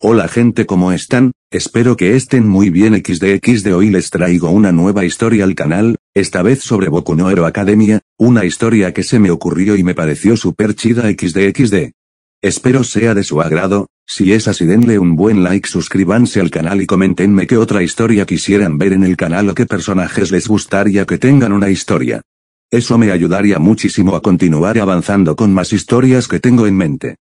Hola gente, ¿cómo están? Espero que estén muy bien. XD hoy les traigo una nueva historia al canal, esta vez sobre Boku no Hero Academia, una historia que se me ocurrió y me pareció súper chida. XD. Espero sea de su agrado. Si es así, denle un buen like, suscríbanse al canal y coméntenme qué otra historia quisieran ver en el canal o qué personajes les gustaría que tengan una historia. Eso me ayudaría muchísimo a continuar avanzando con más historias que tengo en mente.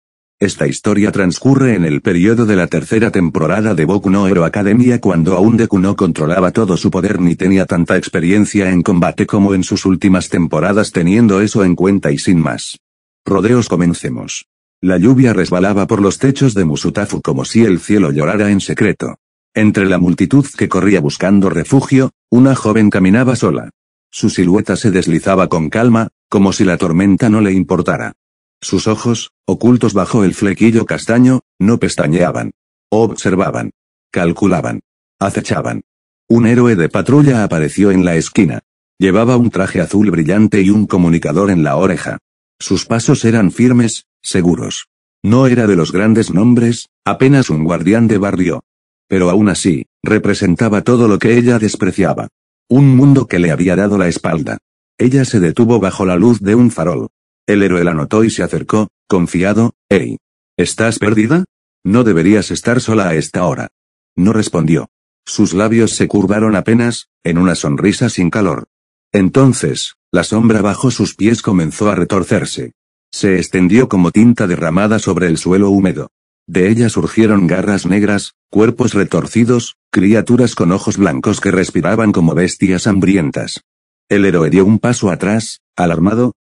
Esta historia transcurre en el periodo de la tercera temporada de Boku no Hero Academia, cuando aún Deku no controlaba todo su poder ni tenía tanta experiencia en combate como en sus últimas temporadas. Teniendo eso en cuenta y sin más rodeos, comencemos. La lluvia resbalaba por los techos de Musutafu como si el cielo llorara en secreto. Entre la multitud que corría buscando refugio, una joven caminaba sola. Su silueta se deslizaba con calma, como si la tormenta no le importara. Sus ojos, ocultos bajo el flequillo castaño, no pestañeaban. Observaban. Calculaban. Acechaban. Un héroe de patrulla apareció en la esquina. Llevaba un traje azul brillante y un comunicador en la oreja. Sus pasos eran firmes, seguros. No era de los grandes nombres, apenas un guardián de barrio. Pero aún así, representaba todo lo que ella despreciaba. Un mundo que le había dado la espalda. Ella se detuvo bajo la luz de un farol. El héroe la notó y se acercó, confiado. «Hey. ¿Estás perdida? No deberías estar sola a esta hora». No respondió. Sus labios se curvaron apenas, en una sonrisa sin calor. Entonces, la sombra bajo sus pies comenzó a retorcerse. Se extendió como tinta derramada sobre el suelo húmedo. De ella surgieron garras negras, cuerpos retorcidos, criaturas con ojos blancos que respiraban como bestias hambrientas. El héroe dio un paso atrás, alarmado.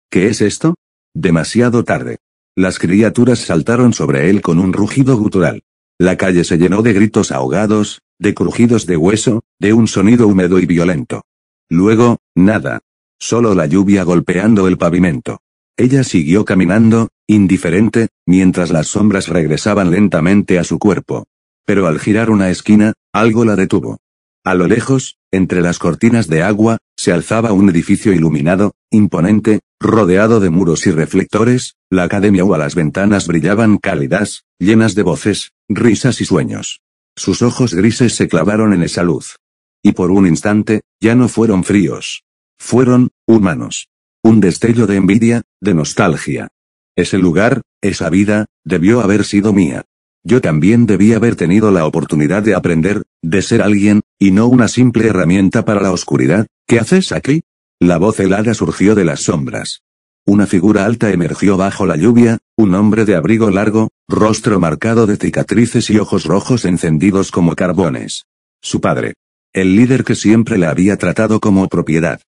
¿Qué es esto? Demasiado tarde. Las criaturas saltaron sobre él con un rugido gutural. La calle se llenó de gritos ahogados, de crujidos de hueso, de un sonido húmedo y violento. Luego, nada. Solo la lluvia golpeando el pavimento. Ella siguió caminando, indiferente, mientras las sombras regresaban lentamente a su cuerpo. Pero al girar una esquina, algo la detuvo. A lo lejos, entre las cortinas de agua, se alzaba un edificio iluminado, imponente, rodeado de muros y reflectores. La academia o a las ventanas brillaban cálidas, llenas de voces, risas y sueños. Sus ojos grises se clavaron en esa luz. Y por un instante, ya no fueron fríos. Fueron humanos. Un destello de envidia, de nostalgia. Ese lugar, esa vida, debió haber sido mía. Yo también debí haber tenido la oportunidad de aprender, de ser alguien, y no una simple herramienta para la oscuridad. ¿Qué haces aquí? La voz helada surgió de las sombras. Una figura alta emergió bajo la lluvia, un hombre de abrigo largo, rostro marcado de cicatrices y ojos rojos encendidos como carbones. Su padre. El líder que siempre la había tratado como propiedad.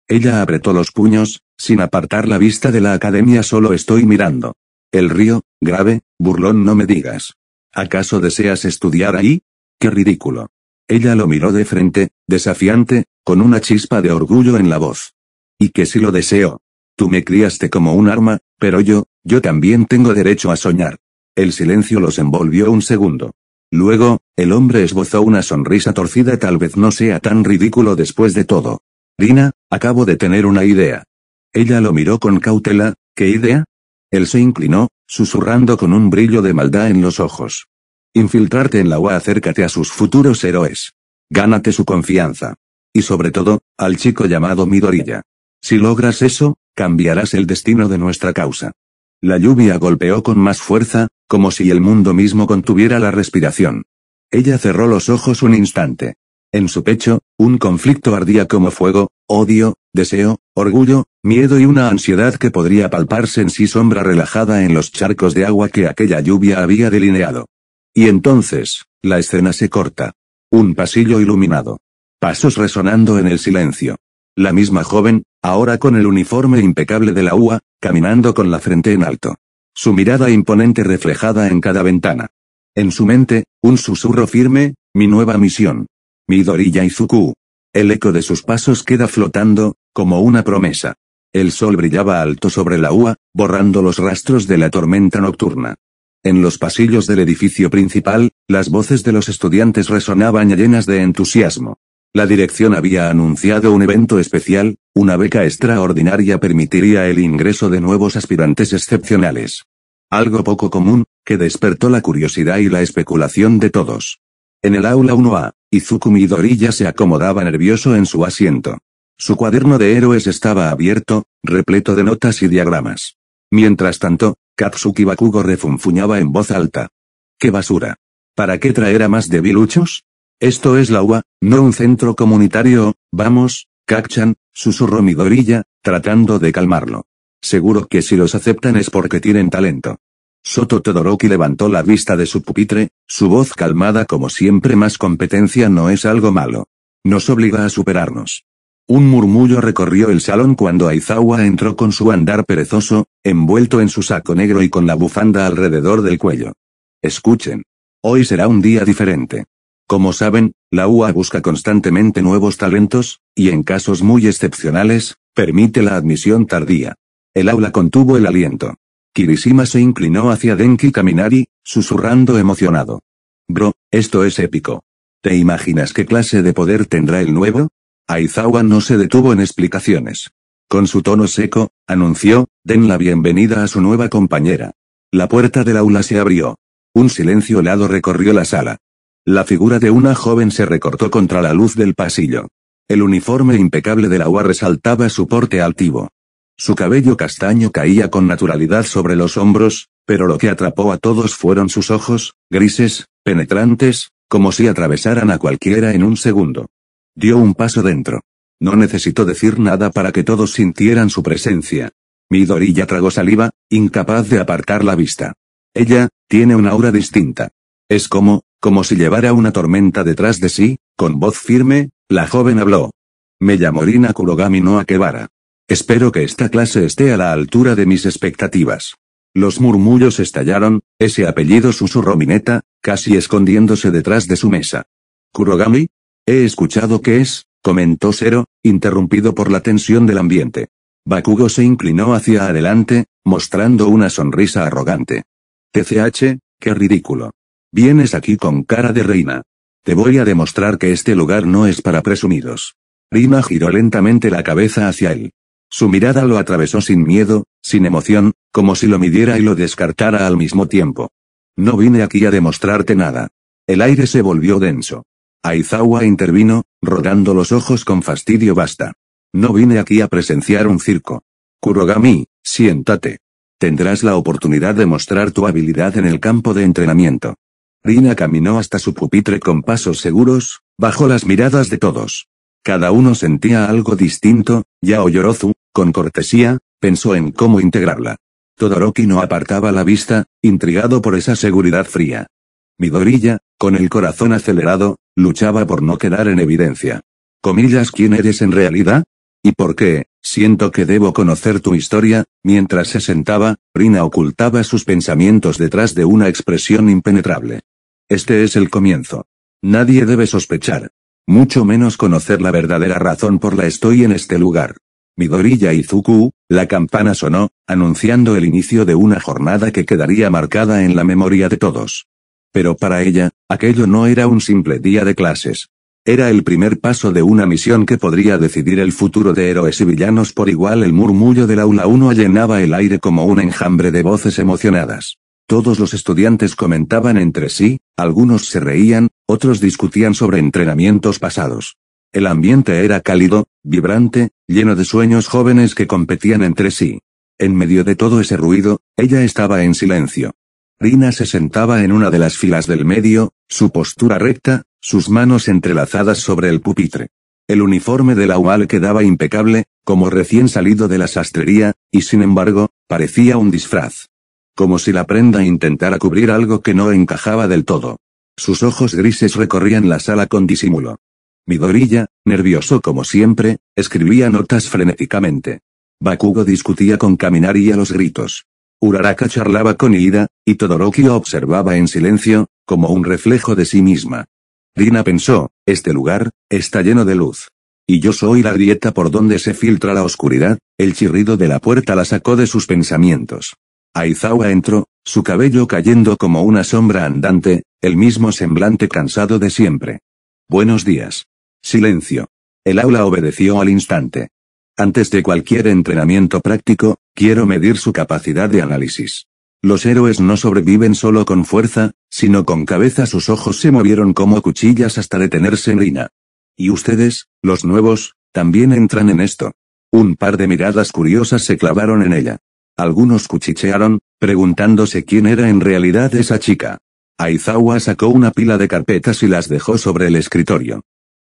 Ella apretó los puños, sin apartar la vista de la academia. Solo estoy mirando. El río, grave, burlón, no me digas. ¿Acaso deseas estudiar ahí? ¡Qué ridículo! Ella lo miró de frente, desafiante, con una chispa de orgullo en la voz. ¿Y que si lo deseo? Tú me criaste como un arma, pero yo también tengo derecho a soñar. El silencio los envolvió un segundo. Luego, el hombre esbozó una sonrisa torcida. Tal vez no sea tan ridículo después de todo. Rina, acabo de tener una idea. Ella lo miró con cautela. ¿Qué idea? Él se inclinó, susurrando con un brillo de maldad en los ojos. Infiltrarte en la UA. Acércate a sus futuros héroes. Gánate su confianza. Y sobre todo, al chico llamado Midoriya. Si logras eso, cambiarás el destino de nuestra causa. La lluvia golpeó con más fuerza, como si el mundo mismo contuviera la respiración. Ella cerró los ojos un instante. En su pecho, un conflicto ardía como fuego, odio, deseo, orgullo, miedo y una ansiedad que podría palparse en sí, sombra relajada en los charcos de agua que aquella lluvia había delineado. Y entonces, la escena se corta. Un pasillo iluminado. Pasos resonando en el silencio. La misma joven, ahora con el uniforme impecable de la UA, caminando con la frente en alto. Su mirada imponente reflejada en cada ventana. En su mente, un susurro firme: mi nueva misión. Midoriya Izuku. El eco de sus pasos queda flotando, como una promesa. El sol brillaba alto sobre la UA, borrando los rastros de la tormenta nocturna. En los pasillos del edificio principal, las voces de los estudiantes resonaban llenas de entusiasmo. La dirección había anunciado un evento especial, una beca extraordinaria permitiría el ingreso de nuevos aspirantes excepcionales. Algo poco común, que despertó la curiosidad y la especulación de todos. En el aula 1A, Izuku Midoriya se acomodaba nervioso en su asiento. Su cuaderno de héroes estaba abierto, repleto de notas y diagramas. Mientras tanto, Katsuki Bakugo refunfuñaba en voz alta. ¡Qué basura! ¿Para qué traer a más debiluchos? Esto es la UA, no un centro comunitario, vamos, Kacchan, susurró Midoriya, tratando de calmarlo. Seguro que si los aceptan es porque tienen talento. Soto Todoroki levantó la vista de su pupitre, su voz calmada como siempre. Más competencia no es algo malo. Nos obliga a superarnos. Un murmullo recorrió el salón cuando Aizawa entró con su andar perezoso, envuelto en su saco negro y con la bufanda alrededor del cuello. Escuchen. Hoy será un día diferente. Como saben, la UA busca constantemente nuevos talentos, y en casos muy excepcionales, permite la admisión tardía. El aula contuvo el aliento. Kirishima se inclinó hacia Denki Kaminari, susurrando emocionado. Bro, esto es épico. ¿Te imaginas qué clase de poder tendrá el nuevo? Aizawa no se detuvo en explicaciones. Con su tono seco, anunció, den la bienvenida a su nueva compañera. La puerta del aula se abrió. Un silencio helado recorrió la sala. La figura de una joven se recortó contra la luz del pasillo. El uniforme impecable de la UA resaltaba su porte altivo. Su cabello castaño caía con naturalidad sobre los hombros, pero lo que atrapó a todos fueron sus ojos, grises, penetrantes, como si atravesaran a cualquiera en un segundo. Dio un paso dentro. No necesitó decir nada para que todos sintieran su presencia. Midoriya tragó saliva, incapaz de apartar la vista. Ella, tiene una aura distinta. Es como si llevara una tormenta detrás de sí. Con voz firme, la joven habló. Me llamo Rina Kurogami no Akebara. Espero que esta clase esté a la altura de mis expectativas. Los murmullos estallaron, ese apellido susurró Mineta, casi escondiéndose detrás de su mesa. ¿Kurogami? He escuchado que es, comentó Zero, interrumpido por la tensión del ambiente. Bakugo se inclinó hacia adelante, mostrando una sonrisa arrogante. TCH, qué ridículo. Vienes aquí con cara de reina. Te voy a demostrar que este lugar no es para presumidos. Rina giró lentamente la cabeza hacia él. Su mirada lo atravesó sin miedo, sin emoción, como si lo midiera y lo descartara al mismo tiempo. No vine aquí a demostrarte nada. El aire se volvió denso. Aizawa intervino, rodando los ojos con fastidio. Basta. No vine aquí a presenciar un circo. Kurogami, siéntate. Tendrás la oportunidad de mostrar tu habilidad en el campo de entrenamiento. Rina caminó hasta su pupitre con pasos seguros, bajo las miradas de todos. Cada uno sentía algo distinto. Yao Yorozu, con cortesía, pensó en cómo integrarla. Todoroki no apartaba la vista, intrigado por esa seguridad fría. Midoriya, con el corazón acelerado, luchaba por no quedar en evidencia. Comillas, ¿quién eres en realidad? ¿Y por qué? Siento que debo conocer tu historia. Mientras se sentaba, Rina ocultaba sus pensamientos detrás de una expresión impenetrable. Este es el comienzo. Nadie debe sospechar. Mucho menos conocer la verdadera razón por la estoy en este lugar. Midoriya Izuku, la campana sonó, anunciando el inicio de una jornada que quedaría marcada en la memoria de todos. Pero para ella, aquello no era un simple día de clases. Era el primer paso de una misión que podría decidir el futuro de héroes y villanos por igual. El murmullo del aula 1 llenaba el aire como un enjambre de voces emocionadas. Todos los estudiantes comentaban entre sí, algunos se reían, otros discutían sobre entrenamientos pasados. El ambiente era cálido, vibrante, lleno de sueños jóvenes que competían entre sí. En medio de todo ese ruido, ella estaba en silencio. Rina se sentaba en una de las filas del medio, su postura recta, sus manos entrelazadas sobre el pupitre. El uniforme de la UA le quedaba impecable, como recién salido de la sastrería, y sin embargo, parecía un disfraz. Como si la prenda intentara cubrir algo que no encajaba del todo. Sus ojos grises recorrían la sala con disimulo. Midoriya, nervioso como siempre, escribía notas frenéticamente. Bakugo discutía con Kaminari a los gritos. Uraraka charlaba con Ida, y Todoroki observaba en silencio, como un reflejo de sí misma. Rina pensó, este lugar, está lleno de luz. Y yo soy la grieta por donde se filtra la oscuridad. El chirrido de la puerta la sacó de sus pensamientos. Aizawa entró, su cabello cayendo como una sombra andante, el mismo semblante cansado de siempre. Buenos días. Silencio. El aula obedeció al instante. Antes de cualquier entrenamiento práctico, quiero medir su capacidad de análisis. Los héroes no sobreviven solo con fuerza, sino con cabeza. Sus ojos se movieron como cuchillas hasta detenerse en Rina. Y ustedes, los nuevos, también entran en esto. Un par de miradas curiosas se clavaron en ella. Algunos cuchichearon, preguntándose quién era en realidad esa chica. Aizawa sacó una pila de carpetas y las dejó sobre el escritorio.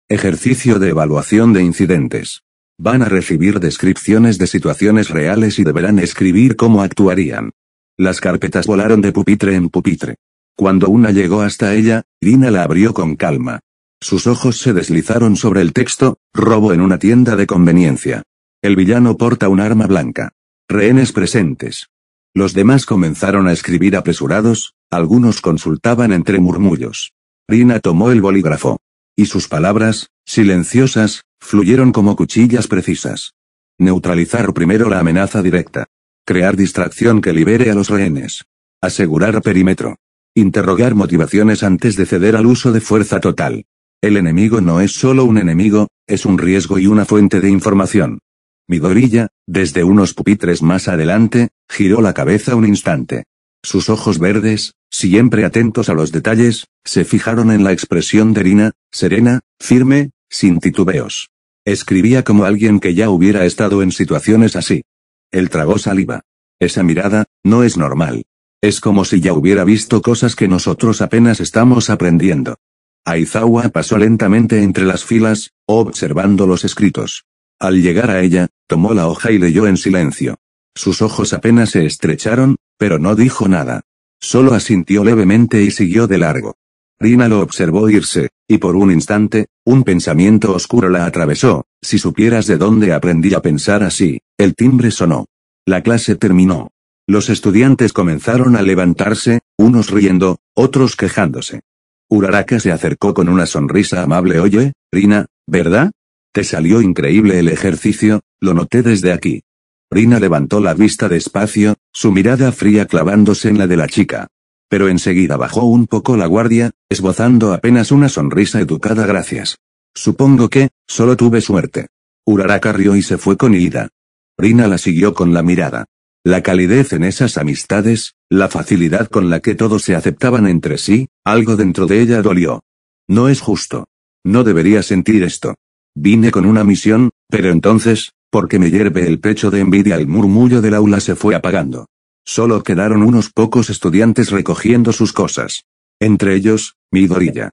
Ejercicio de evaluación de incidentes. Van a recibir descripciones de situaciones reales y deberán escribir cómo actuarían. Las carpetas volaron de pupitre en pupitre. Cuando una llegó hasta ella, Rina la abrió con calma. Sus ojos se deslizaron sobre el texto: robo en una tienda de conveniencia. El villano porta un arma blanca. Rehenes presentes. Los demás comenzaron a escribir apresurados, algunos consultaban entre murmullos. Rina tomó el bolígrafo. Y sus palabras, silenciosas, fluyeron como cuchillas precisas. Neutralizar primero la amenaza directa. Crear distracción que libere a los rehenes. Asegurar perímetro. Interrogar motivaciones antes de ceder al uso de fuerza total. El enemigo no es solo un enemigo, es un riesgo y una fuente de información. Midoriya, desde unos pupitres más adelante, giró la cabeza un instante. Sus ojos verdes, siempre atentos a los detalles, se fijaron en la expresión de Rina, serena, firme, sin titubeos. Escribía como alguien que ya hubiera estado en situaciones así. Él tragó saliva. Esa mirada, no es normal. Es como si ya hubiera visto cosas que nosotros apenas estamos aprendiendo. Aizawa pasó lentamente entre las filas, observando los escritos. Al llegar a ella, tomó la hoja y leyó en silencio. Sus ojos apenas se estrecharon, pero no dijo nada. Solo asintió levemente y siguió de largo. Rina lo observó irse, y por un instante, un pensamiento oscuro la atravesó: si supieras de dónde aprendí a pensar así. El timbre sonó. La clase terminó. Los estudiantes comenzaron a levantarse, unos riendo, otros quejándose. Uraraka se acercó con una sonrisa amable. Oye, Rina, ¿verdad? Te salió increíble el ejercicio, lo noté desde aquí. Rina levantó la vista despacio, su mirada fría clavándose en la de la chica. Pero enseguida bajó un poco la guardia, esbozando apenas una sonrisa educada. Gracias. Supongo que, solo tuve suerte. Uraraka rió y se fue con ida. Rina la siguió con la mirada. La calidez en esas amistades, la facilidad con la que todos se aceptaban entre sí, algo dentro de ella dolió. No es justo. No debería sentir esto. Vine con una misión, pero entonces, ¿por qué me hierve el pecho de envidia? El murmullo del aula se fue apagando. Solo quedaron unos pocos estudiantes recogiendo sus cosas. Entre ellos, Midoriya.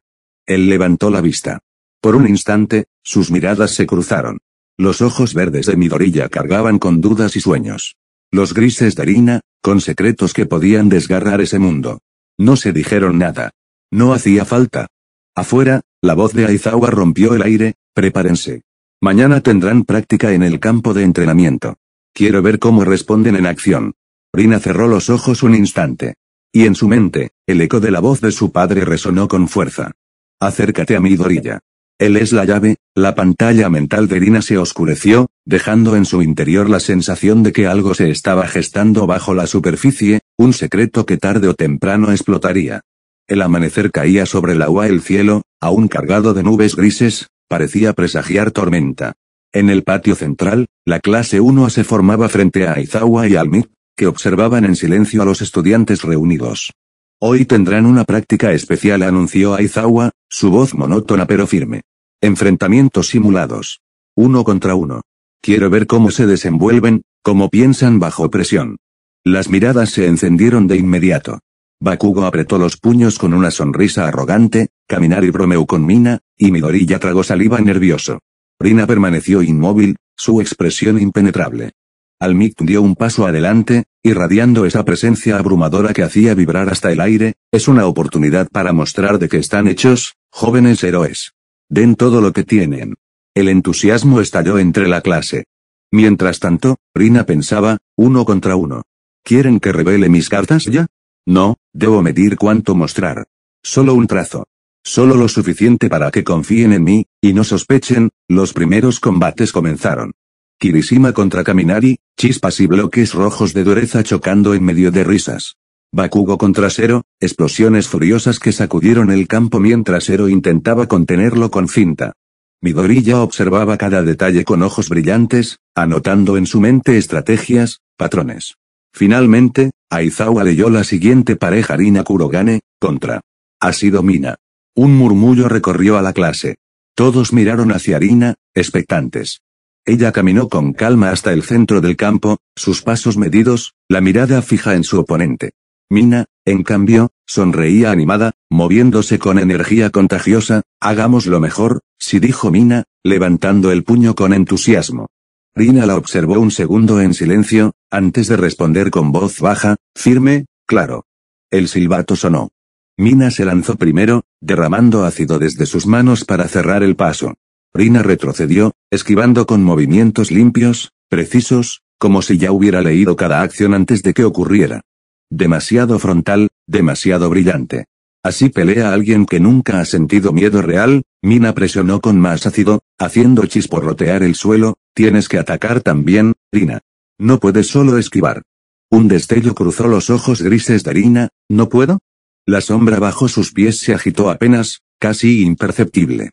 Él levantó la vista. Por un instante, sus miradas se cruzaron. Los ojos verdes de Midoriya cargaban con dudas y sueños. Los grises de Rina, con secretos que podían desgarrar ese mundo. No se dijeron nada. No hacía falta. Afuera, la voz de Aizawa rompió el aire: prepárense. Mañana tendrán práctica en el campo de entrenamiento. Quiero ver cómo responden en acción. Rina cerró los ojos un instante. Y en su mente, el eco de la voz de su padre resonó con fuerza. Acércate a Midoriya. Él es la llave. La pantalla mental de Rina se oscureció, dejando en su interior la sensación de que algo se estaba gestando bajo la superficie, un secreto que tarde o temprano explotaría. El amanecer caía sobre el agua. El cielo, aún cargado de nubes grises, parecía presagiar tormenta. En el patio central, la clase 1A se formaba frente a Aizawa y al MIT, que observaban en silencio a los estudiantes reunidos. Hoy tendrán una práctica especial, anunció Aizawa, su voz monótona pero firme. Enfrentamientos simulados. 1 contra 1. Quiero ver cómo se desenvuelven, cómo piensan bajo presión. Las miradas se encendieron de inmediato. Bakugo apretó los puños con una sonrisa arrogante, Kaminari bromeó con Mina, y Midoriya tragó saliva nervioso. Rina permaneció inmóvil, su expresión impenetrable. Almik dio un paso adelante, irradiando esa presencia abrumadora que hacía vibrar hasta el aire. Es una oportunidad para mostrar de qué están hechos, jóvenes héroes. Den todo lo que tienen. El entusiasmo estalló entre la clase. Mientras tanto, Rina pensaba: 1 contra 1. ¿Quieren que revele mis cartas ya? No, debo medir cuánto mostrar. Solo un trazo. Solo lo suficiente para que confíen en mí, y no sospechen. Los primeros combates comenzaron. Kirishima contra Kaminari, chispas y bloques rojos de dureza chocando en medio de risas. Bakugo contra Zero, explosiones furiosas que sacudieron el campo mientras Zero intentaba contenerlo con finta. Midoriya observaba cada detalle con ojos brillantes, anotando en su mente estrategias, patrones. Finalmente, Aizawa leyó la siguiente pareja: Rina Kurogane, contra. Ha sido Mina. Un murmullo recorrió a la clase. Todos miraron hacia Rina, expectantes. Ella caminó con calma hasta el centro del campo, sus pasos medidos, la mirada fija en su oponente. Mina, en cambio, sonreía animada, moviéndose con energía contagiosa. Hagámoslo mejor, sí, dijo Mina, levantando el puño con entusiasmo. Rina la observó un segundo en silencio, antes de responder con voz baja, firme, claro. El silbato sonó. Mina se lanzó primero, derramando ácido desde sus manos para cerrar el paso. Rina retrocedió, esquivando con movimientos limpios, precisos, como si ya hubiera leído cada acción antes de que ocurriera. Demasiado frontal, demasiado brillante. Así pelea alguien que nunca ha sentido miedo real. Mina presionó con más ácido, haciendo chisporrotear el suelo. Tienes que atacar también, Rina. No puedes solo esquivar. Un destello cruzó los ojos grises de Rina. ¿No puedo? La sombra bajo sus pies se agitó apenas, casi imperceptible.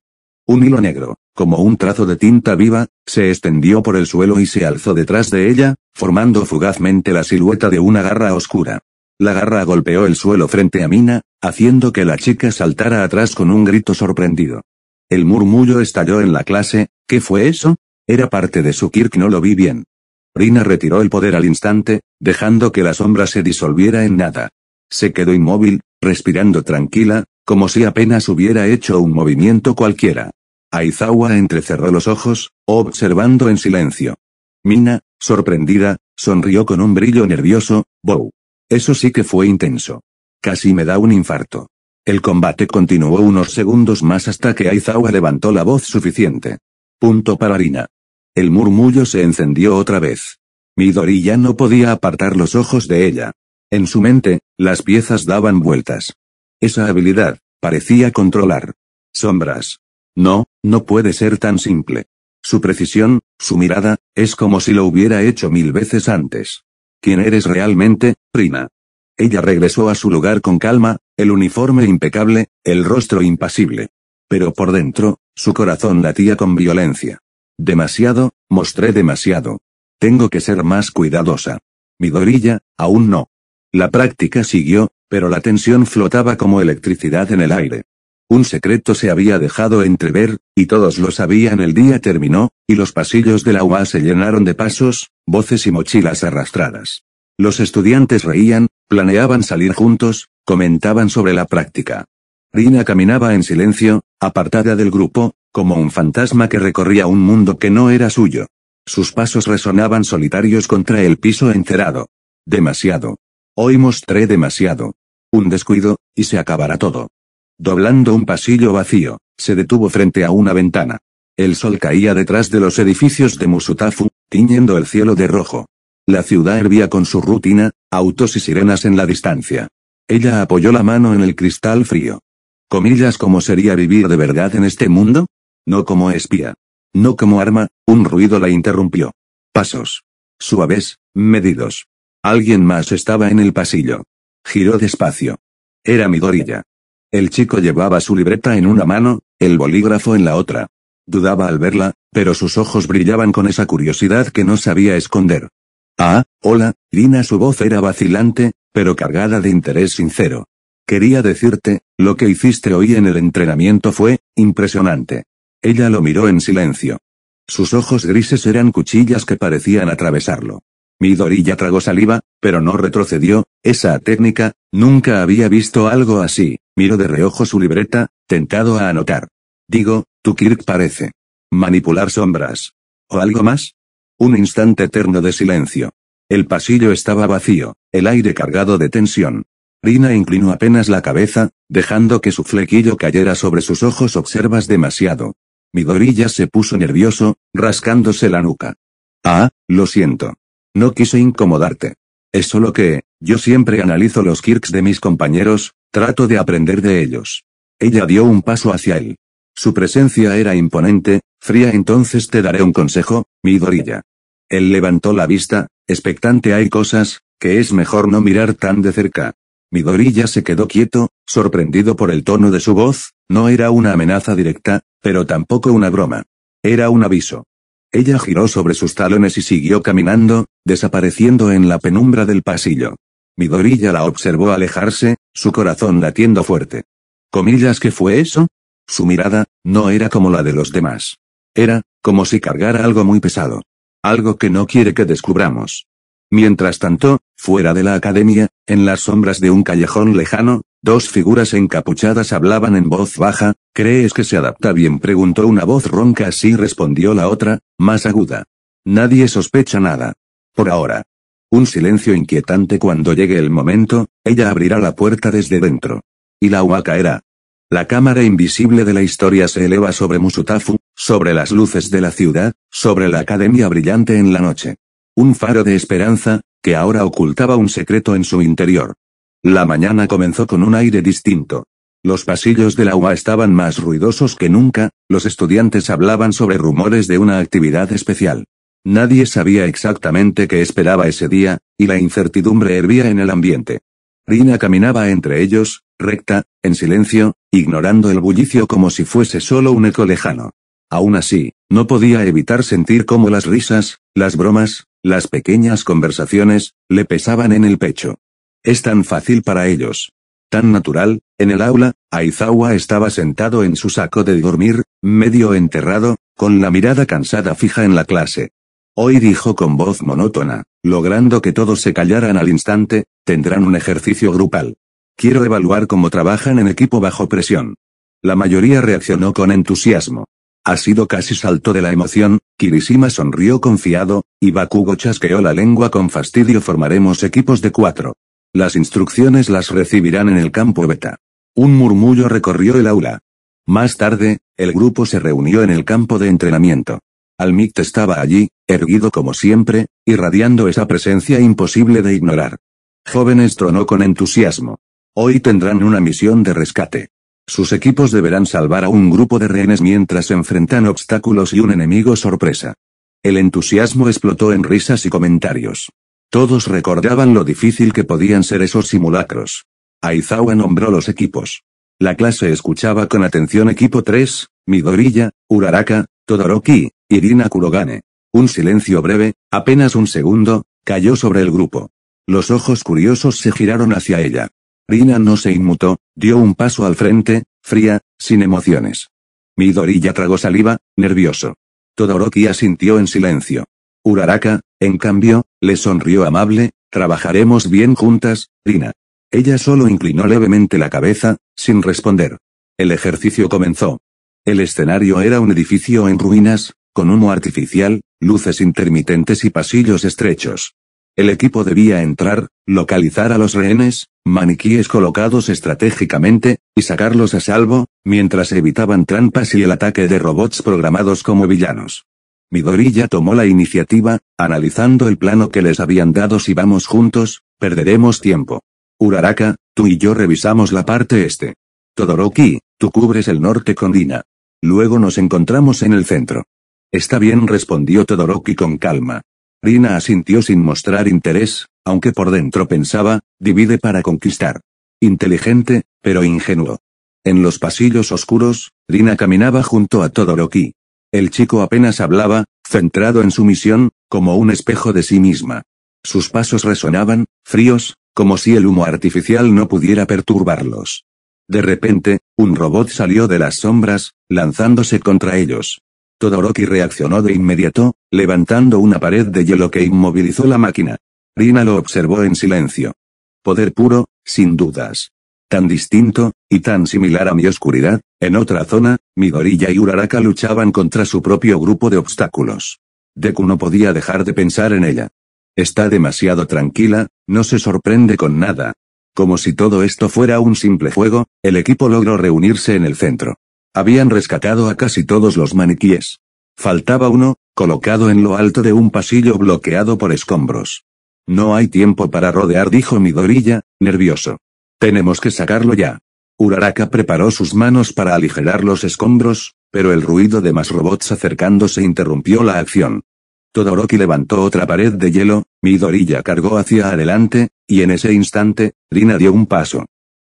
Un hilo negro, como un trazo de tinta viva, se extendió por el suelo y se alzó detrás de ella, formando fugazmente la silueta de una garra oscura. La garra golpeó el suelo frente a Mina, haciendo que la chica saltara atrás con un grito sorprendido. El murmullo estalló en la clase. ¿Qué fue eso? Era parte de su Kirk, no lo vi bien. Rina retiró el poder al instante, dejando que la sombra se disolviera en nada. Se quedó inmóvil, respirando tranquila, como si apenas hubiera hecho un movimiento cualquiera. Aizawa entrecerró los ojos, observando en silencio. Mina, sorprendida, sonrió con un brillo nervioso. Wow. Eso sí que fue intenso. Casi me da un infarto. El combate continuó unos segundos más hasta que Aizawa levantó la voz suficiente. Punto para Rina. El murmullo se encendió otra vez. Midori ya no podía apartar los ojos de ella. En su mente, las piezas daban vueltas. Esa habilidad, parecía controlar. Sombras. No, no puede ser tan simple. Su precisión, su mirada, es como si lo hubiera hecho 1000 veces antes. ¿Quién eres realmente, Rina? Ella regresó a su lugar con calma, el uniforme impecable, el rostro impasible. Pero por dentro, su corazón latía con violencia. Demasiado, mostré demasiado. Tengo que ser más cuidadosa. Midoriya, aún no. La práctica siguió, pero la tensión flotaba como electricidad en el aire. Un secreto se había dejado entrever, y todos lo sabían. El día terminó, y los pasillos de la UA se llenaron de pasos, voces y mochilas arrastradas. Los estudiantes reían, planeaban salir juntos, comentaban sobre la práctica. Rina caminaba en silencio, apartada del grupo, como un fantasma que recorría un mundo que no era suyo. Sus pasos resonaban solitarios contra el piso encerado. Demasiado. Hoy mostré demasiado. Un descuido, y se acabará todo. Doblando un pasillo vacío, se detuvo frente a una ventana. El sol caía detrás de los edificios de Musutafu, tiñendo el cielo de rojo. La ciudad hervía con su rutina, autos y sirenas en la distancia. Ella apoyó la mano en el cristal frío. Comillas, ¿cómo sería vivir de verdad en este mundo? No como espía. No como arma. Un ruido la interrumpió. Pasos. Suaves, medidos. Alguien más estaba en el pasillo. Giró despacio. Era Midoriya. El chico llevaba su libreta en una mano, el bolígrafo en la otra. Dudaba al verla, pero sus ojos brillaban con esa curiosidad que no sabía esconder. Ah, hola, Rina. Su voz era vacilante, pero cargada de interés sincero. Quería decirte, lo que hiciste hoy en el entrenamiento fue impresionante. Ella lo miró en silencio. Sus ojos grises eran cuchillas que parecían atravesarlo. Midoriya tragó saliva, pero no retrocedió. Esa técnica, nunca había visto algo así. Miró de reojo su libreta, tentado a anotar. Digo, tu Kirk parece manipular sombras. ¿O algo más? Un instante eterno de silencio. El pasillo estaba vacío, el aire cargado de tensión. Rina inclinó apenas la cabeza, dejando que su flequillo cayera sobre sus ojos. Observas demasiado. Midoriya se puso nervioso, rascándose la nuca. Ah, lo siento. No quise incomodarte. Es solo que, yo siempre analizo los Kirks de mis compañeros, trato de aprender de ellos. Ella dio un paso hacia él. Su presencia era imponente, fría. Entonces te daré un consejo, Midoriya. Él levantó la vista, expectante. Hay cosas que es mejor no mirar tan de cerca. Midoriya se quedó quieto, sorprendido por el tono de su voz. No era una amenaza directa, pero tampoco una broma. Era un aviso. Ella giró sobre sus talones y siguió caminando, desapareciendo en la penumbra del pasillo. Midoriya la observó alejarse, su corazón latiendo fuerte. ¿Comillas qué fue eso? Su mirada, no era como la de los demás. Era, como si cargara algo muy pesado. Algo que no quiere que descubramos. Mientras tanto, fuera de la academia, en las sombras de un callejón lejano, dos figuras encapuchadas hablaban en voz baja. ¿Crees que se adapta bien?, preguntó una voz ronca. Así respondió la otra, más aguda. Nadie sospecha nada. Por ahora. Un silencio inquietante. Cuando llegue el momento, ella abrirá la puerta desde dentro. Y la UA caerá. La cámara invisible de la historia se eleva sobre Musutafu, sobre las luces de la ciudad, sobre la academia brillante en la noche. Un faro de esperanza, que ahora ocultaba un secreto en su interior. La mañana comenzó con un aire distinto. Los pasillos de la UA estaban más ruidosos que nunca, los estudiantes hablaban sobre rumores de una actividad especial. Nadie sabía exactamente qué esperaba ese día, y la incertidumbre hervía en el ambiente. Rina caminaba entre ellos, recta, en silencio, ignorando el bullicio como si fuese solo un eco lejano. Aún así, no podía evitar sentir cómo las risas, las bromas, las pequeñas conversaciones, le pesaban en el pecho. Es tan fácil para ellos. Tan natural. En el aula, Aizawa estaba sentado en su saco de dormir, medio enterrado, con la mirada cansada fija en la clase. Hoy dijo con voz monótona, logrando que todos se callaran al instante, tendrán un ejercicio grupal. Quiero evaluar cómo trabajan en equipo bajo presión. La mayoría reaccionó con entusiasmo. Asido casi saltó de la emoción, Kirishima sonrió confiado, y Bakugo chasqueó la lengua con fastidio. Formaremos equipos de 4. Las instrucciones las recibirán en el campo beta. Un murmullo recorrió el aula. Más tarde, el grupo se reunió en el campo de entrenamiento. Almict estaba allí, erguido como siempre, irradiando esa presencia imposible de ignorar. Jóvenes, tronó con entusiasmo. Hoy tendrán una misión de rescate. Sus equipos deberán salvar a un grupo de rehenes mientras enfrentan obstáculos y un enemigo sorpresa. El entusiasmo explotó en risas y comentarios. Todos recordaban lo difícil que podían ser esos simulacros. Aizawa nombró los equipos. La clase escuchaba con atención. Equipo 3, Midoriya, Uraraka, Todoroki, y Rina Kurogane. Un silencio breve, apenas un segundo, cayó sobre el grupo. Los ojos curiosos se giraron hacia ella. Rina no se inmutó, dio un paso al frente, fría, sin emociones. Midoriya tragó saliva, nervioso. Todoroki asintió en silencio. Uraraka, en cambio, le sonrió amable. Trabajaremos bien juntas, Rina. Ella solo inclinó levemente la cabeza, sin responder. El ejercicio comenzó. El escenario era un edificio en ruinas, con humo artificial, luces intermitentes y pasillos estrechos. El equipo debía entrar, localizar a los rehenes, maniquíes colocados estratégicamente, y sacarlos a salvo, mientras evitaban trampas y el ataque de robots programados como villanos. Midoriya tomó la iniciativa, analizando el plano que les habían dado. Si vamos juntos, perderemos tiempo. Uraraka, tú y yo revisamos la parte este. Todoroki, tú cubres el norte con Rina. Luego nos encontramos en el centro. Está bien, respondió Todoroki con calma. Rina asintió sin mostrar interés, aunque por dentro pensaba, divide para conquistar. Inteligente, pero ingenuo. En los pasillos oscuros, Rina caminaba junto a Todoroki. El chico apenas hablaba, centrado en su misión, como un espejo de sí misma. Sus pasos resonaban, fríos, como si el humo artificial no pudiera perturbarlos. De repente, un robot salió de las sombras, lanzándose contra ellos. Todoroki reaccionó de inmediato, levantando una pared de hielo que inmovilizó la máquina. Rina lo observó en silencio. Poder puro, sin dudas. Tan distinto, y tan similar a mi oscuridad. En otra zona, Midoriya y Uraraka luchaban contra su propio grupo de obstáculos. Deku no podía dejar de pensar en ella. Está demasiado tranquila, no se sorprende con nada. Como si todo esto fuera un simple juego, el equipo logró reunirse en el centro. Habían rescatado a casi todos los maniquíes. Faltaba uno, colocado en lo alto de un pasillo bloqueado por escombros. No hay tiempo para rodear, dijo Midoriya, nervioso. Tenemos que sacarlo ya. Uraraka preparó sus manos para aligerar los escombros, pero el ruido de más robots acercándose interrumpió la acción. Todoroki levantó otra pared de hielo, Midoriya cargó hacia adelante, y en ese instante, Rina dio un paso.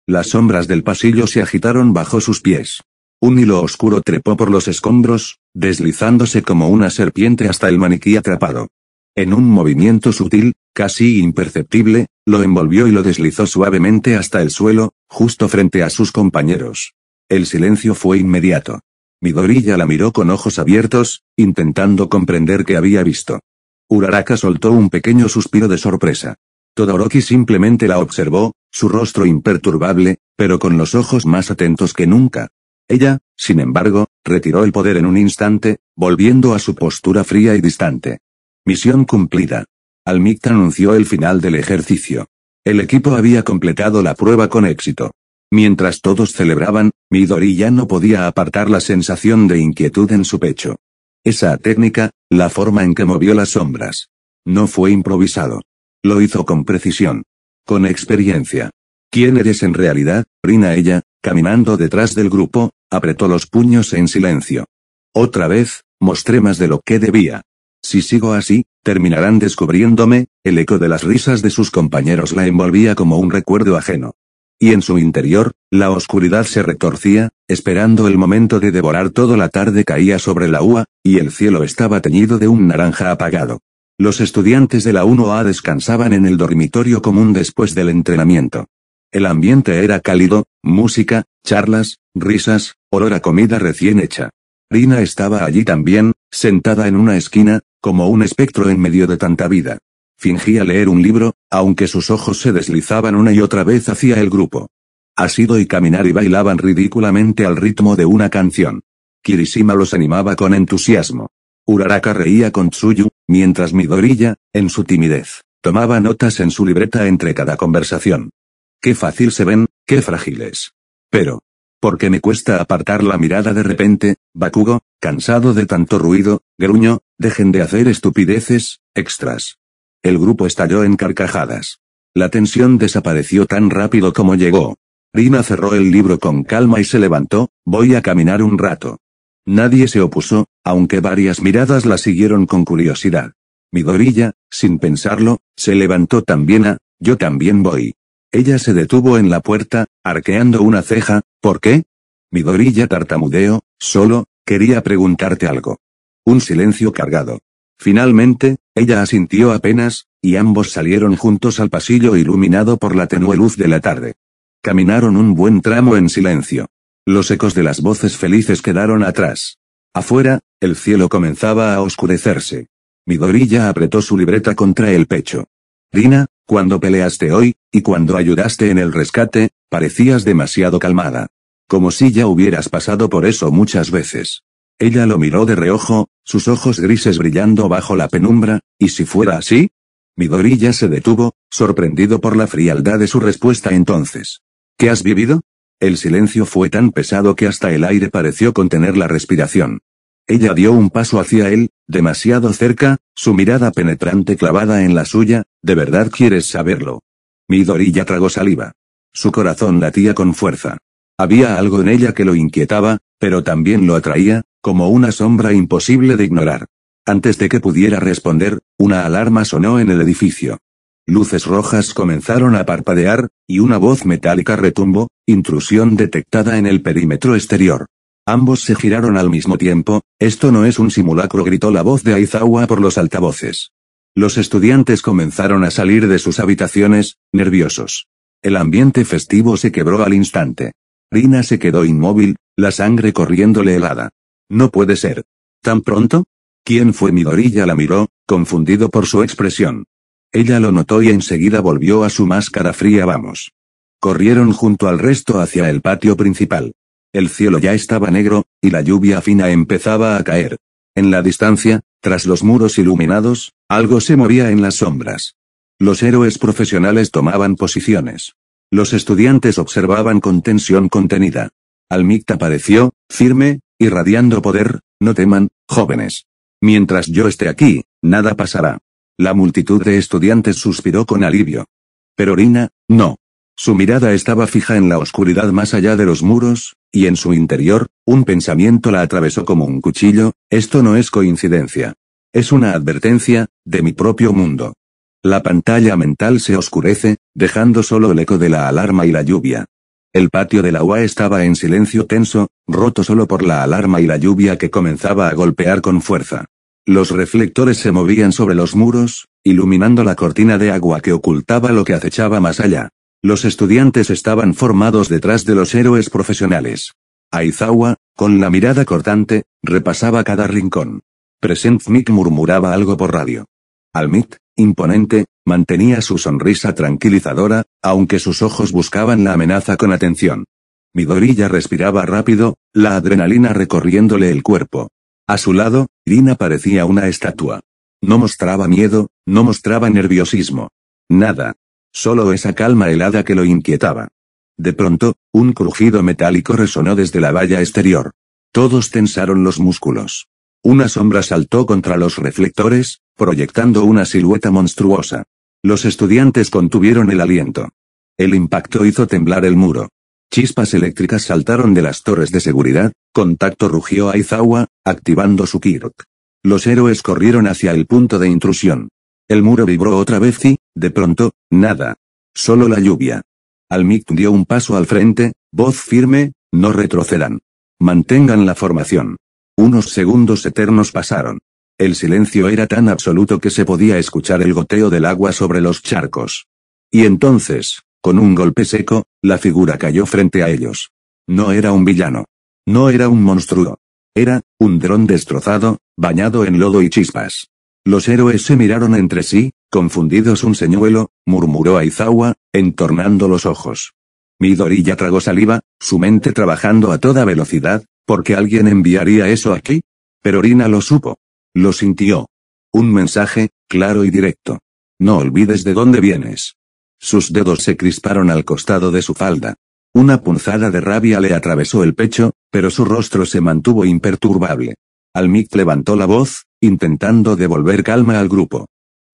Las sombras del pasillo se agitaron bajo sus pies. Un hilo oscuro trepó por los escombros, deslizándose como una serpiente hasta el maniquí atrapado. En un movimiento sutil, casi imperceptible, Lo envolvió y lo deslizó suavemente hasta el suelo, justo frente a sus compañeros. El silencio fue inmediato. Midoriya la miró con ojos abiertos, intentando comprender qué había visto. Uraraka soltó un pequeño suspiro de sorpresa. Todoroki simplemente la observó, su rostro imperturbable, pero con los ojos más atentos que nunca. Ella, sin embargo, retiró el poder en un instante, volviendo a su postura fría y distante. Misión cumplida. Almicta anunció el final del ejercicio. El equipo había completado la prueba con éxito. Mientras todos celebraban, Midoriya no podía apartar la sensación de inquietud en su pecho. Esa técnica, la forma en que movió las sombras. No fue improvisado. Lo hizo con precisión. Con experiencia. ¿Quién eres en realidad, Rina? Ella, caminando detrás del grupo, apretó los puños en silencio. Otra vez, mostré más de lo que debía. Si sigo así, terminarán descubriéndome. El eco de las risas de sus compañeros la envolvía como un recuerdo ajeno. Y en su interior, la oscuridad se retorcía, esperando el momento de devorar todo. La tarde caía sobre la UA, y el cielo estaba teñido de un naranja apagado. Los estudiantes de la 1A descansaban en el dormitorio común después del entrenamiento. El ambiente era cálido, música, charlas, risas, olor a comida recién hecha. Rina estaba allí también, sentada en una esquina, como un espectro en medio de tanta vida. Fingía leer un libro, aunque sus ojos se deslizaban una y otra vez hacia el grupo. Ashido y Kaminari bailaban ridículamente al ritmo de una canción. Kirishima los animaba con entusiasmo. Uraraka reía con Tsuyu, mientras Midoriya, en su timidez, tomaba notas en su libreta entre cada conversación. Qué fácil se ven, qué frágiles. Pero, ¿por qué me cuesta apartar la mirada de repente? Bakugo, cansado de tanto ruido, gruñó, dejen de hacer estupideces, extras. El grupo estalló en carcajadas. La tensión desapareció tan rápido como llegó. Rina cerró el libro con calma y se levantó, voy a caminar un rato. Nadie se opuso, aunque varias miradas la siguieron con curiosidad. Midoriya, sin pensarlo, se levantó también. Yo también voy. Ella se detuvo en la puerta, arqueando una ceja. ¿Por qué? Midoriya tartamudeó, solo, quería preguntarte algo. Un silencio cargado. Finalmente, ella asintió apenas, y ambos salieron juntos al pasillo iluminado por la tenue luz de la tarde. Caminaron un buen tramo en silencio. Los ecos de las voces felices quedaron atrás. Afuera, el cielo comenzaba a oscurecerse. Midoriya apretó su libreta contra el pecho. Rina, cuando peleaste hoy, y cuando ayudaste en el rescate, parecías demasiado calmada. Como si ya hubieras pasado por eso muchas veces. Ella lo miró de reojo, sus ojos grises brillando bajo la penumbra, ¿y si fuera así? Midoriya se detuvo, sorprendido por la frialdad de su respuesta entonces. ¿Qué has vivido? El silencio fue tan pesado que hasta el aire pareció contener la respiración. Ella dio un paso hacia él, demasiado cerca, su mirada penetrante clavada en la suya. ¿De verdad quieres saberlo? Midoriya tragó saliva. Su corazón latía con fuerza. Había algo en ella que lo inquietaba, pero también lo atraía, como una sombra imposible de ignorar. Antes de que pudiera responder, una alarma sonó en el edificio. Luces rojas comenzaron a parpadear, y una voz metálica retumbó, intrusión detectada en el perímetro exterior. Ambos se giraron al mismo tiempo. Esto no es un simulacro, gritó la voz de Aizawa por los altavoces. Los estudiantes comenzaron a salir de sus habitaciones, nerviosos. El ambiente festivo se quebró al instante. Rina se quedó inmóvil, la sangre corriéndole helada. No puede ser. ¿Tan pronto? ¿Quién fue? Midoriya la miró, confundido por su expresión. Ella lo notó y enseguida volvió a su máscara fría. Vamos. Corrieron junto al resto hacia el patio principal. El cielo ya estaba negro, y la lluvia fina empezaba a caer. En la distancia, tras los muros iluminados, algo se movía en las sombras. Los héroes profesionales tomaban posiciones. Los estudiantes observaban con tensión contenida. Almicta apareció, firme, irradiando poder. No teman, jóvenes. Mientras yo esté aquí, nada pasará. La multitud de estudiantes suspiró con alivio. Pero Rina, no. Su mirada estaba fija en la oscuridad más allá de los muros, y en su interior, un pensamiento la atravesó como un cuchillo. Esto no es coincidencia. Es una advertencia, de mi propio mundo. La pantalla mental se oscurece, dejando solo el eco de la alarma y la lluvia. El patio de la UA estaba en silencio tenso, roto solo por la alarma y la lluvia que comenzaba a golpear con fuerza. Los reflectores se movían sobre los muros, iluminando la cortina de agua que ocultaba lo que acechaba más allá. Los estudiantes estaban formados detrás de los héroes profesionales. Aizawa, con la mirada cortante, repasaba cada rincón. Present Mick murmuraba algo por radio. Almit, imponente, mantenía su sonrisa tranquilizadora, aunque sus ojos buscaban la amenaza con atención. Midoriya respiraba rápido, la adrenalina recorriéndole el cuerpo. A su lado, Irina parecía una estatua. No mostraba miedo, no mostraba nerviosismo. Nada. Solo esa calma helada que lo inquietaba. De pronto, un crujido metálico resonó desde la valla exterior. Todos tensaron los músculos. Una sombra saltó contra los reflectores, proyectando una silueta monstruosa. Los estudiantes contuvieron el aliento. El impacto hizo temblar el muro. Chispas eléctricas saltaron de las torres de seguridad, Contacto rugió Aizawa, activando su Kirk. Los héroes corrieron hacia el punto de intrusión. El muro vibró otra vez y, de pronto, nada. Solo la lluvia. Almit dio un paso al frente, voz firme, no retrocedan. Mantengan la formación. Unos segundos eternos pasaron. El silencio era tan absoluto que se podía escuchar el goteo del agua sobre los charcos. Y entonces, con un golpe seco, la figura cayó frente a ellos. No era un villano. No era un monstruo. Era, un dron destrozado, bañado en lodo y chispas. Los héroes se miraron entre sí, confundidos. Un señuelo, murmuró Aizawa, entornando los ojos. Midoriya tragó saliva, su mente trabajando a toda velocidad, ¿por qué alguien enviaría eso aquí? Pero Rina lo supo. Lo sintió. Un mensaje, claro y directo. No olvides de dónde vienes. Sus dedos se crisparon al costado de su falda. Una punzada de rabia le atravesó el pecho, pero su rostro se mantuvo imperturbable. Almit levantó la voz, intentando devolver calma al grupo.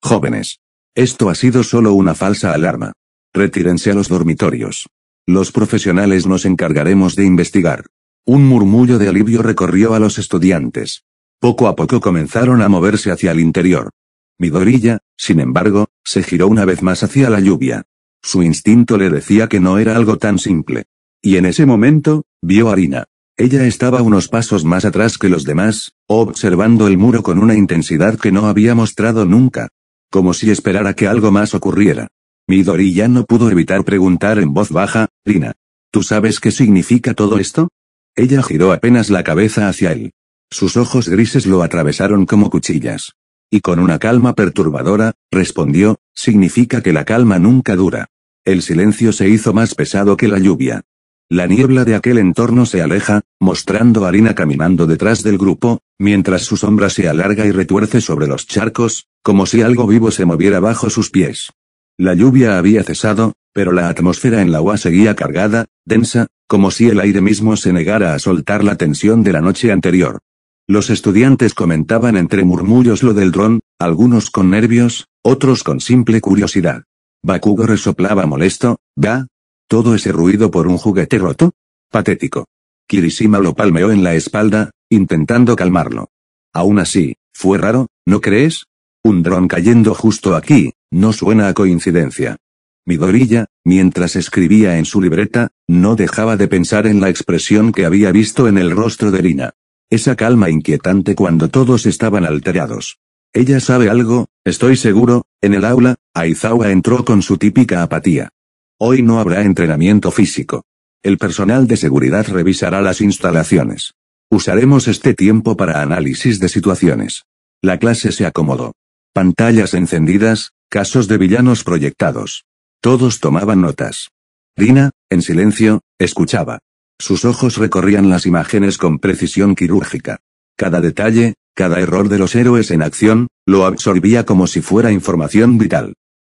Jóvenes. Esto ha sido solo una falsa alarma. Retírense a los dormitorios. Los profesionales nos encargaremos de investigar. Un murmullo de alivio recorrió a los estudiantes. Poco a poco comenzaron a moverse hacia el interior. Midoriya, sin embargo, se giró una vez más hacia la lluvia. Su instinto le decía que no era algo tan simple. Y en ese momento, vio a Rina. Ella estaba unos pasos más atrás que los demás, observando el muro con una intensidad que no había mostrado nunca. Como si esperara que algo más ocurriera. Midoriya no pudo evitar preguntar en voz baja, Rina, ¿tú sabes qué significa todo esto? Ella giró apenas la cabeza hacia él. Sus ojos grises lo atravesaron como cuchillas. Y con una calma perturbadora, respondió, significa que la calma nunca dura. El silencio se hizo más pesado que la lluvia. La niebla de aquel entorno se aleja, mostrando a Rina caminando detrás del grupo, mientras su sombra se alarga y retuerce sobre los charcos, como si algo vivo se moviera bajo sus pies. La lluvia había cesado, pero la atmósfera en la UA seguía cargada, densa, como si el aire mismo se negara a soltar la tensión de la noche anterior. Los estudiantes comentaban entre murmullos lo del dron, algunos con nervios, otros con simple curiosidad. Bakugo resoplaba molesto, ¿va? ¿Todo ese ruido por un juguete roto? Patético. Kirishima lo palmeó en la espalda, intentando calmarlo. Aún así, fue raro, ¿no crees? Un dron cayendo justo aquí, no suena a coincidencia. Midoriya, mientras escribía en su libreta, no dejaba de pensar en la expresión que había visto en el rostro de Rina. Esa calma inquietante cuando todos estaban alterados. Ella sabe algo, estoy seguro. En el aula, Aizawa entró con su típica apatía. Hoy no habrá entrenamiento físico. El personal de seguridad revisará las instalaciones. Usaremos este tiempo para análisis de situaciones. La clase se acomodó. Pantallas encendidas, casos de villanos proyectados. Todos tomaban notas. Rina, en silencio, escuchaba. Sus ojos recorrían las imágenes con precisión quirúrgica. Cada detalle, cada error de los héroes en acción, lo absorbía como si fuera información vital.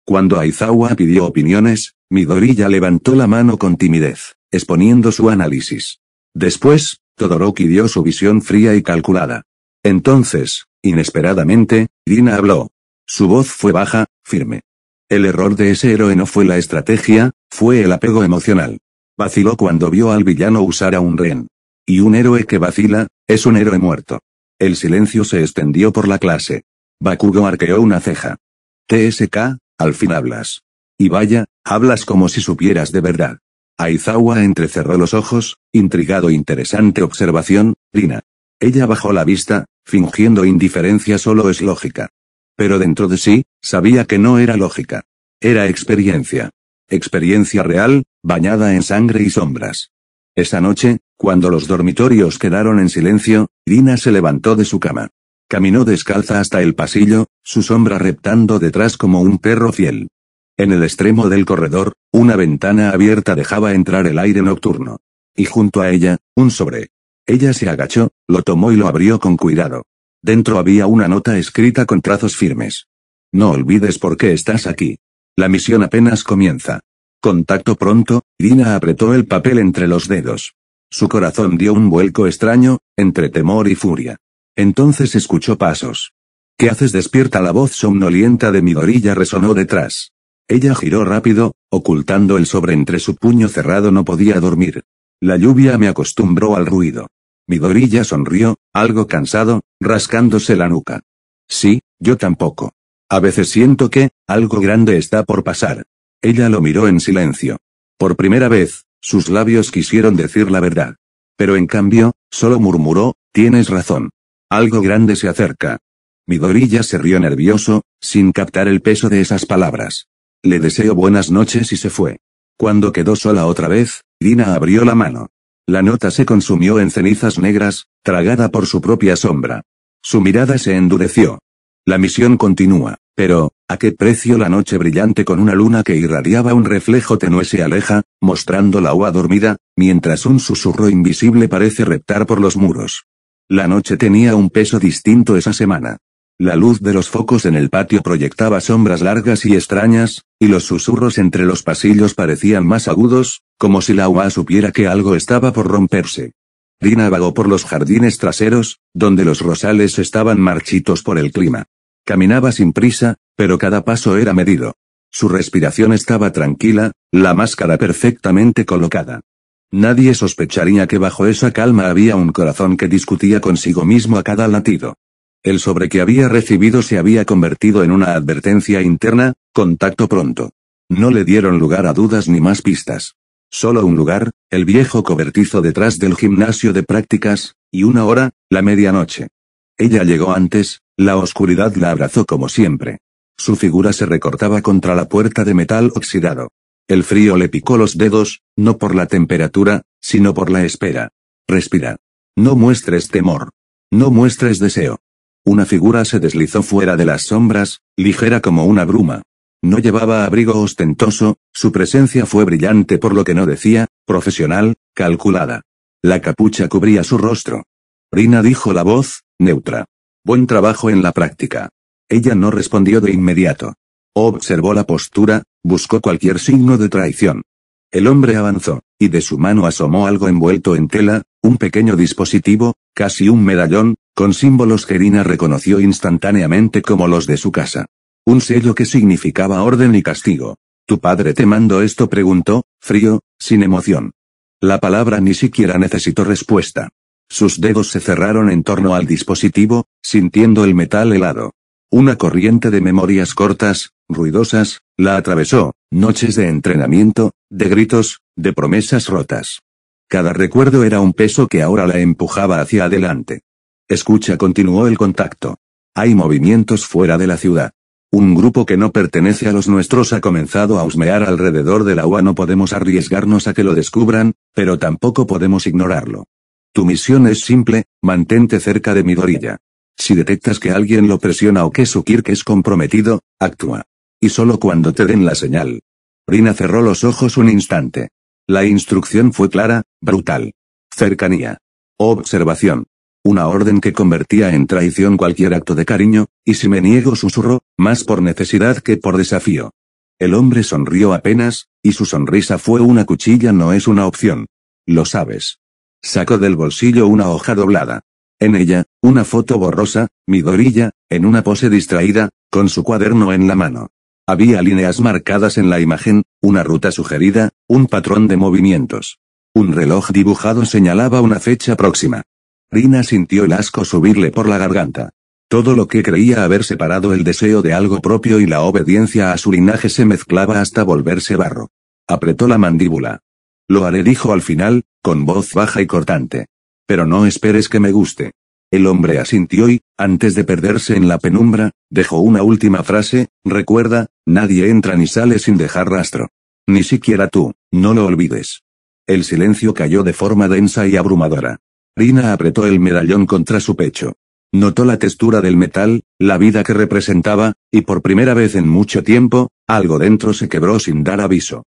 Cuando Aizawa pidió opiniones, Midoriya levantó la mano con timidez, exponiendo su análisis. Después, Todoroki dio su visión fría y calculada. Entonces, inesperadamente, Rina habló. Su voz fue baja, firme. El error de ese héroe no fue la estrategia, fue el apego emocional. Vaciló cuando vio al villano usar a un rehén. Y un héroe que vacila, es un héroe muerto. El silencio se extendió por la clase. Bakugo arqueó una ceja. TSK, al fin hablas. Y vaya, hablas como si supieras de verdad. Aizawa entrecerró los ojos, intrigado. Interesante observación, Rina. Ella bajó la vista, fingiendo indiferencia. Solo es lógica. Pero dentro de sí, sabía que no era lógica. Era experiencia. Experiencia real, bañada en sangre y sombras. Esa noche, cuando los dormitorios quedaron en silencio, Irina se levantó de su cama. Caminó descalza hasta el pasillo, su sombra reptando detrás como un perro fiel. En el extremo del corredor, una ventana abierta dejaba entrar el aire nocturno. Y junto a ella, un sobre. Ella se agachó, lo tomó y lo abrió con cuidado. Dentro había una nota escrita con trazos firmes. No olvides por qué estás aquí. La misión apenas comienza. Contacto pronto. Irina apretó el papel entre los dedos. Su corazón dio un vuelco extraño, entre temor y furia. Entonces escuchó pasos. ¿Qué haces despierta? La voz somnolienta de Midoriya resonó detrás. Ella giró rápido, ocultando el sobre entre su puño cerrado. No podía dormir. La lluvia me acostumbró al ruido. Midoriya sonrió, algo cansado, rascándose la nuca. Sí, yo tampoco. A veces siento que, algo grande está por pasar. Ella lo miró en silencio. Por primera vez, sus labios quisieron decir la verdad. Pero en cambio, solo murmuró, tienes razón. Algo grande se acerca. Midoriya se rió nervioso, sin captar el peso de esas palabras. Le deseo buenas noches y se fue. Cuando quedó sola otra vez, Irina abrió la mano. La nota se consumió en cenizas negras, tragada por su propia sombra. Su mirada se endureció. La misión continúa, pero, ¿a qué precio? La noche brillante con una luna que irradiaba un reflejo tenue se aleja, mostrando la ua dormida, mientras un susurro invisible parece reptar por los muros. La noche tenía un peso distinto esa semana. La luz de los focos en el patio proyectaba sombras largas y extrañas, y los susurros entre los pasillos parecían más agudos, como si la ua supiera que algo estaba por romperse. Irina vagó por los jardines traseros, donde los rosales estaban marchitos por el clima. Caminaba sin prisa, pero cada paso era medido. Su respiración estaba tranquila, la máscara perfectamente colocada. Nadie sospecharía que bajo esa calma había un corazón que discutía consigo mismo a cada latido. El sobre que había recibido se había convertido en una advertencia interna, contacto pronto. No le dieron lugar a dudas ni más pistas. Solo un lugar, el viejo cobertizo detrás del gimnasio de prácticas, y una hora, la medianoche. Ella llegó antes, la oscuridad la abrazó como siempre. Su figura se recortaba contra la puerta de metal oxidado. El frío le picó los dedos, no por la temperatura, sino por la espera. Respira. No muestres temor. No muestres deseo. Una figura se deslizó fuera de las sombras, ligera como una bruma. No llevaba abrigo ostentoso, su presencia fue brillante por lo que no decía, profesional, calculada. La capucha cubría su rostro. Irina dijo la voz, neutra. Buen trabajo en la práctica. Ella no respondió de inmediato. Observó la postura, buscó cualquier signo de traición. El hombre avanzó, y de su mano asomó algo envuelto en tela, un pequeño dispositivo, casi un medallón, con símbolos que Irina reconoció instantáneamente como los de su casa. Un sello que significaba orden y castigo. ¿Tu padre te mandó esto?, preguntó, frío, sin emoción. La palabra ni siquiera necesitó respuesta. Sus dedos se cerraron en torno al dispositivo, sintiendo el metal helado. Una corriente de memorias cortas, ruidosas, la atravesó, noches de entrenamiento, de gritos, de promesas rotas. Cada recuerdo era un peso que ahora la empujaba hacia adelante. Escucha, continuó el contacto. Hay movimientos fuera de la ciudad. Un grupo que no pertenece a los nuestros ha comenzado a husmear alrededor del agua. No podemos arriesgarnos a que lo descubran, pero tampoco podemos ignorarlo. Tu misión es simple, mantente cerca de Midoriya. Si detectas que alguien lo presiona o que su Kirk es comprometido, actúa. Y solo cuando te den la señal. Irina cerró los ojos un instante. La instrucción fue clara, brutal. Cercanía. Observación. Una orden que convertía en traición cualquier acto de cariño, y si me niego, susurró, más por necesidad que por desafío. El hombre sonrió apenas, y su sonrisa fue una cuchilla. No es una opción. Lo sabes. Sacó del bolsillo una hoja doblada. En ella, una foto borrosa, Midoriya, en una pose distraída, con su cuaderno en la mano. Había líneas marcadas en la imagen, una ruta sugerida, un patrón de movimientos. Un reloj dibujado señalaba una fecha próxima. Irina sintió el asco subirle por la garganta. Todo lo que creía haber separado el deseo de algo propio y la obediencia a su linaje se mezclaba hasta volverse barro. Apretó la mandíbula. Lo haré, dijo al final, con voz baja y cortante. Pero no esperes que me guste. El hombre asintió y, antes de perderse en la penumbra, dejó una última frase: recuerda, nadie entra ni sale sin dejar rastro. Ni siquiera tú, no lo olvides. El silencio cayó de forma densa y abrumadora. Rina apretó el medallón contra su pecho. Notó la textura del metal, la vida que representaba, y por primera vez en mucho tiempo, algo dentro se quebró sin dar aviso.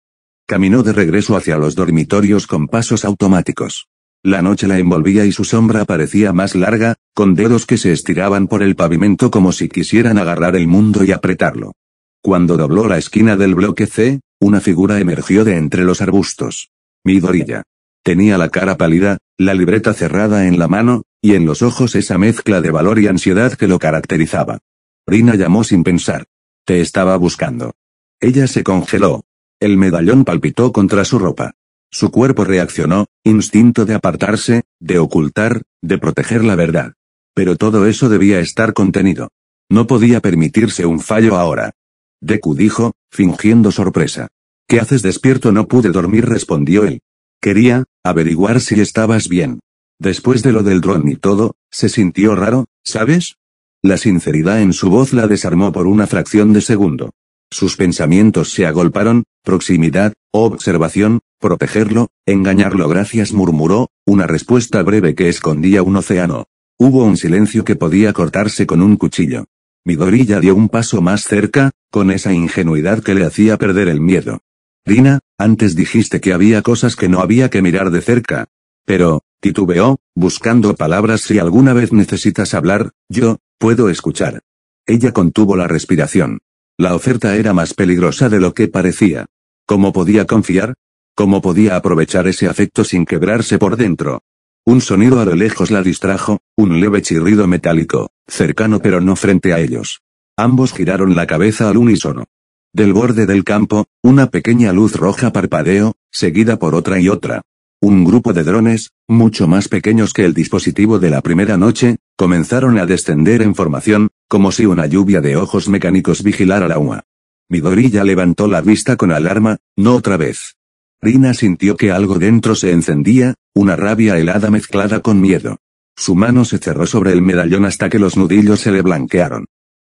Caminó de regreso hacia los dormitorios con pasos automáticos. La noche la envolvía y su sombra parecía más larga, con dedos que se estiraban por el pavimento como si quisieran agarrar el mundo y apretarlo. Cuando dobló la esquina del bloque C, una figura emergió de entre los arbustos. Midoriya. Tenía la cara pálida, la libreta cerrada en la mano, y en los ojos esa mezcla de valor y ansiedad que lo caracterizaba. Rina llamó sin pensar. Te estaba buscando. Ella se congeló. El medallón palpitó contra su ropa. Su cuerpo reaccionó, instinto de apartarse, de ocultar, de proteger la verdad. Pero todo eso debía estar contenido. No podía permitirse un fallo ahora. Deku dijo, fingiendo sorpresa. ¿Qué haces despierto? No pude dormir, respondió él. Quería averiguar si estabas bien. Después de lo del dron y todo, se sintió raro, ¿sabes? La sinceridad en su voz la desarmó por una fracción de segundo. Sus pensamientos se agolparon: proximidad, observación, protegerlo, engañarlo. Gracias, murmuró, una respuesta breve que escondía un océano. Hubo un silencio que podía cortarse con un cuchillo. Midoriya dio un paso más cerca, con esa ingenuidad que le hacía perder el miedo. Rina, antes dijiste que había cosas que no había que mirar de cerca. Pero, titubeó, buscando palabras. Si alguna vez necesitas hablar, yo puedo escuchar. Ella contuvo la respiración. La oferta era más peligrosa de lo que parecía. ¿Cómo podía confiar? ¿Cómo podía aprovechar ese afecto sin quebrarse por dentro? Un sonido a lo lejos la distrajo, un leve chirrido metálico, cercano pero no frente a ellos. Ambos giraron la cabeza al unísono. Del borde del campo, una pequeña luz roja parpadeó, seguida por otra y otra. Un grupo de drones, mucho más pequeños que el dispositivo de la primera noche, comenzaron a descender en formación, como si una lluvia de ojos mecánicos vigilara la UA. Midoriya levantó la vista con alarma: no otra vez. Rina sintió que algo dentro se encendía, una rabia helada mezclada con miedo. Su mano se cerró sobre el medallón hasta que los nudillos se le blanquearon.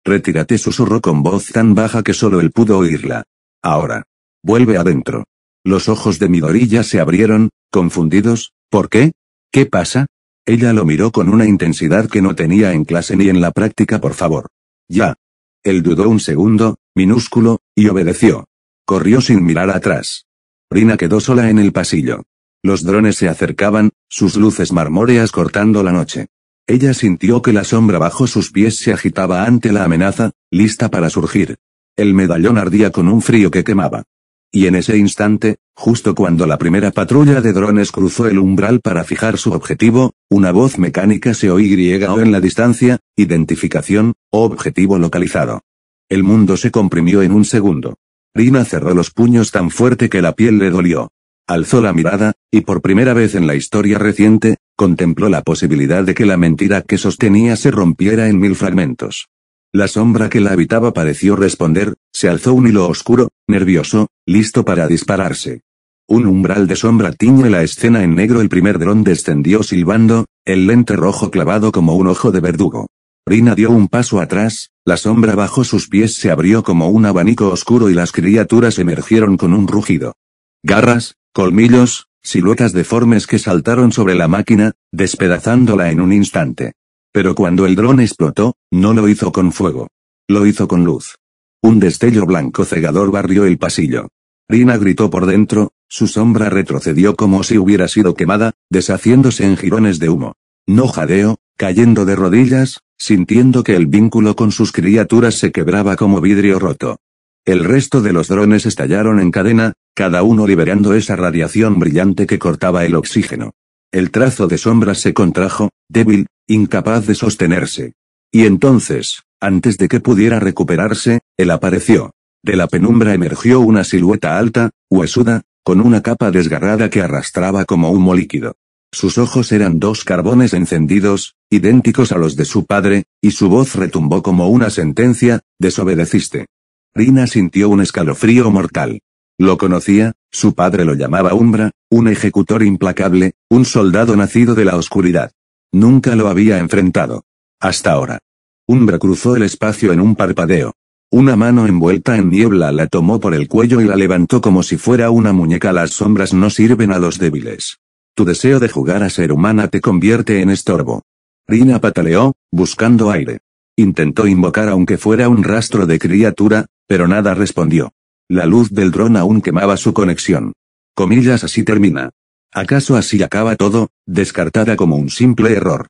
Retírate, susurró con voz tan baja que solo él pudo oírla. Ahora. Vuelve adentro. Los ojos de Midoriya se abrieron, confundidos. ¿Por qué? ¿Qué pasa? Ella lo miró con una intensidad que no tenía en clase ni en la práctica. Por favor. Ya. Él dudó un segundo, minúsculo, y obedeció. Corrió sin mirar atrás. Rina quedó sola en el pasillo. Los drones se acercaban, sus luces marmóreas cortando la noche. Ella sintió que la sombra bajo sus pies se agitaba ante la amenaza, lista para surgir. El medallón ardía con un frío que quemaba. Y en ese instante, justo cuando la primera patrulla de drones cruzó el umbral para fijar su objetivo, una voz mecánica se oyó en la distancia: identificación, objetivo localizado. El mundo se comprimió en un segundo. Rina cerró los puños tan fuerte que la piel le dolió. Alzó la mirada, y por primera vez en la historia reciente, contempló la posibilidad de que la mentira que sostenía se rompiera en 1000 fragmentos. La sombra que la habitaba pareció responder, se alzó un hilo oscuro, nervioso, listo para dispararse. Un umbral de sombra tiñe la escena en negro. El primer dron descendió silbando, el lente rojo clavado como un ojo de verdugo. Rina dio un paso atrás, la sombra bajo sus pies se abrió como un abanico oscuro y las criaturas emergieron con un rugido. Garras, colmillos, siluetas deformes que saltaron sobre la máquina, despedazándola en un instante. Pero cuando el dron explotó, no lo hizo con fuego. Lo hizo con luz. Un destello blanco cegador barrió el pasillo. Rina gritó por dentro, su sombra retrocedió como si hubiera sido quemada, deshaciéndose en jirones de humo. No jadeó, cayendo de rodillas, sintiendo que el vínculo con sus criaturas se quebraba como vidrio roto. El resto de los drones estallaron en cadena, cada uno liberando esa radiación brillante que cortaba el oxígeno. El trazo de sombras se contrajo, débil, incapaz de sostenerse. Y entonces, antes de que pudiera recuperarse, él apareció. De la penumbra emergió una silueta alta, huesuda, con una capa desgarrada que arrastraba como humo líquido. Sus ojos eran dos carbones encendidos, idénticos a los de su padre, y su voz retumbó como una sentencia: desobedeciste. Rina sintió un escalofrío mortal. Lo conocía, su padre lo llamaba Umbra, un ejecutor implacable, un soldado nacido de la oscuridad. Nunca lo había enfrentado. Hasta ahora. Umbra cruzó el espacio en un parpadeo. Una mano envuelta en niebla la tomó por el cuello y la levantó como si fuera una muñeca. Las sombras no sirven a los débiles. Tu deseo de jugar a ser humana te convierte en estorbo. Rina pataleó, buscando aire. Intentó invocar aunque fuera un rastro de criatura, pero nada respondió. La luz del dron aún quemaba su conexión. Comillas, así termina. ¿Acaso así acaba todo? Descartada como un simple error.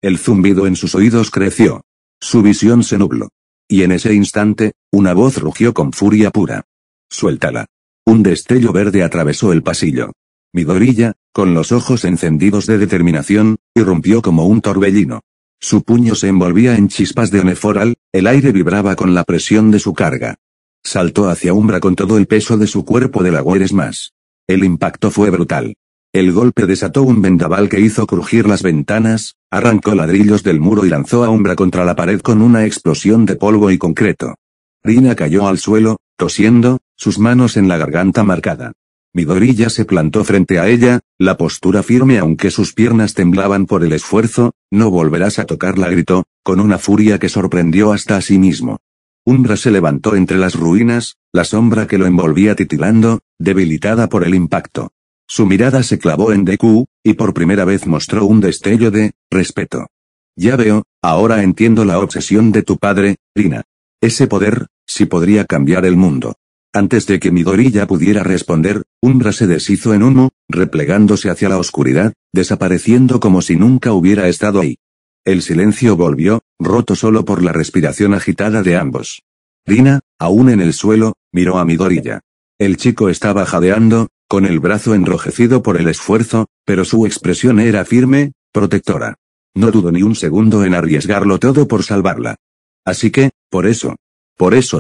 El zumbido en sus oídos creció. Su visión se nubló. Y en ese instante, una voz rugió con furia pura. Suéltala. Un destello verde atravesó el pasillo. Midoriya, con los ojos encendidos de determinación, irrumpió como un torbellino. Su puño se envolvía en chispas de oneforal, el aire vibraba con la presión de su carga. Saltó hacia Umbra con todo el peso de su cuerpo de la Gueres más. El impacto fue brutal. El golpe desató un vendaval que hizo crujir las ventanas, arrancó ladrillos del muro y lanzó a Umbra contra la pared con una explosión de polvo y concreto. Rina cayó al suelo, tosiendo, sus manos en la garganta marcada. Midoriya se plantó frente a ella, la postura firme aunque sus piernas temblaban por el esfuerzo. No volverás a tocarla, gritó, con una furia que sorprendió hasta a sí mismo. Umbra se levantó entre las ruinas, la sombra que lo envolvía titilando, debilitada por el impacto. Su mirada se clavó en Deku, y por primera vez mostró un destello de respeto. Ya veo, ahora entiendo la obsesión de tu padre, Rina. Ese poder, sí podría cambiar el mundo. Antes de que Midoriya pudiera responder, Umbra se deshizo en humo, replegándose hacia la oscuridad, desapareciendo como si nunca hubiera estado ahí. El silencio volvió, roto solo por la respiración agitada de ambos. Rina, aún en el suelo, miró a Midoriya. El chico estaba jadeando, con el brazo enrojecido por el esfuerzo, pero su expresión era firme, protectora. No dudó ni un segundo en arriesgarlo todo por salvarla. Así que, por eso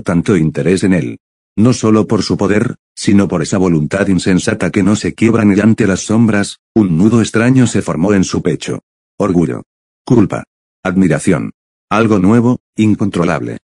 tanto interés en él. No solo por su poder, sino por esa voluntad insensata que no se quiebra ni ante las sombras. Un nudo extraño se formó en su pecho. Orgullo. Culpa. Admiración. Algo nuevo, incontrolable.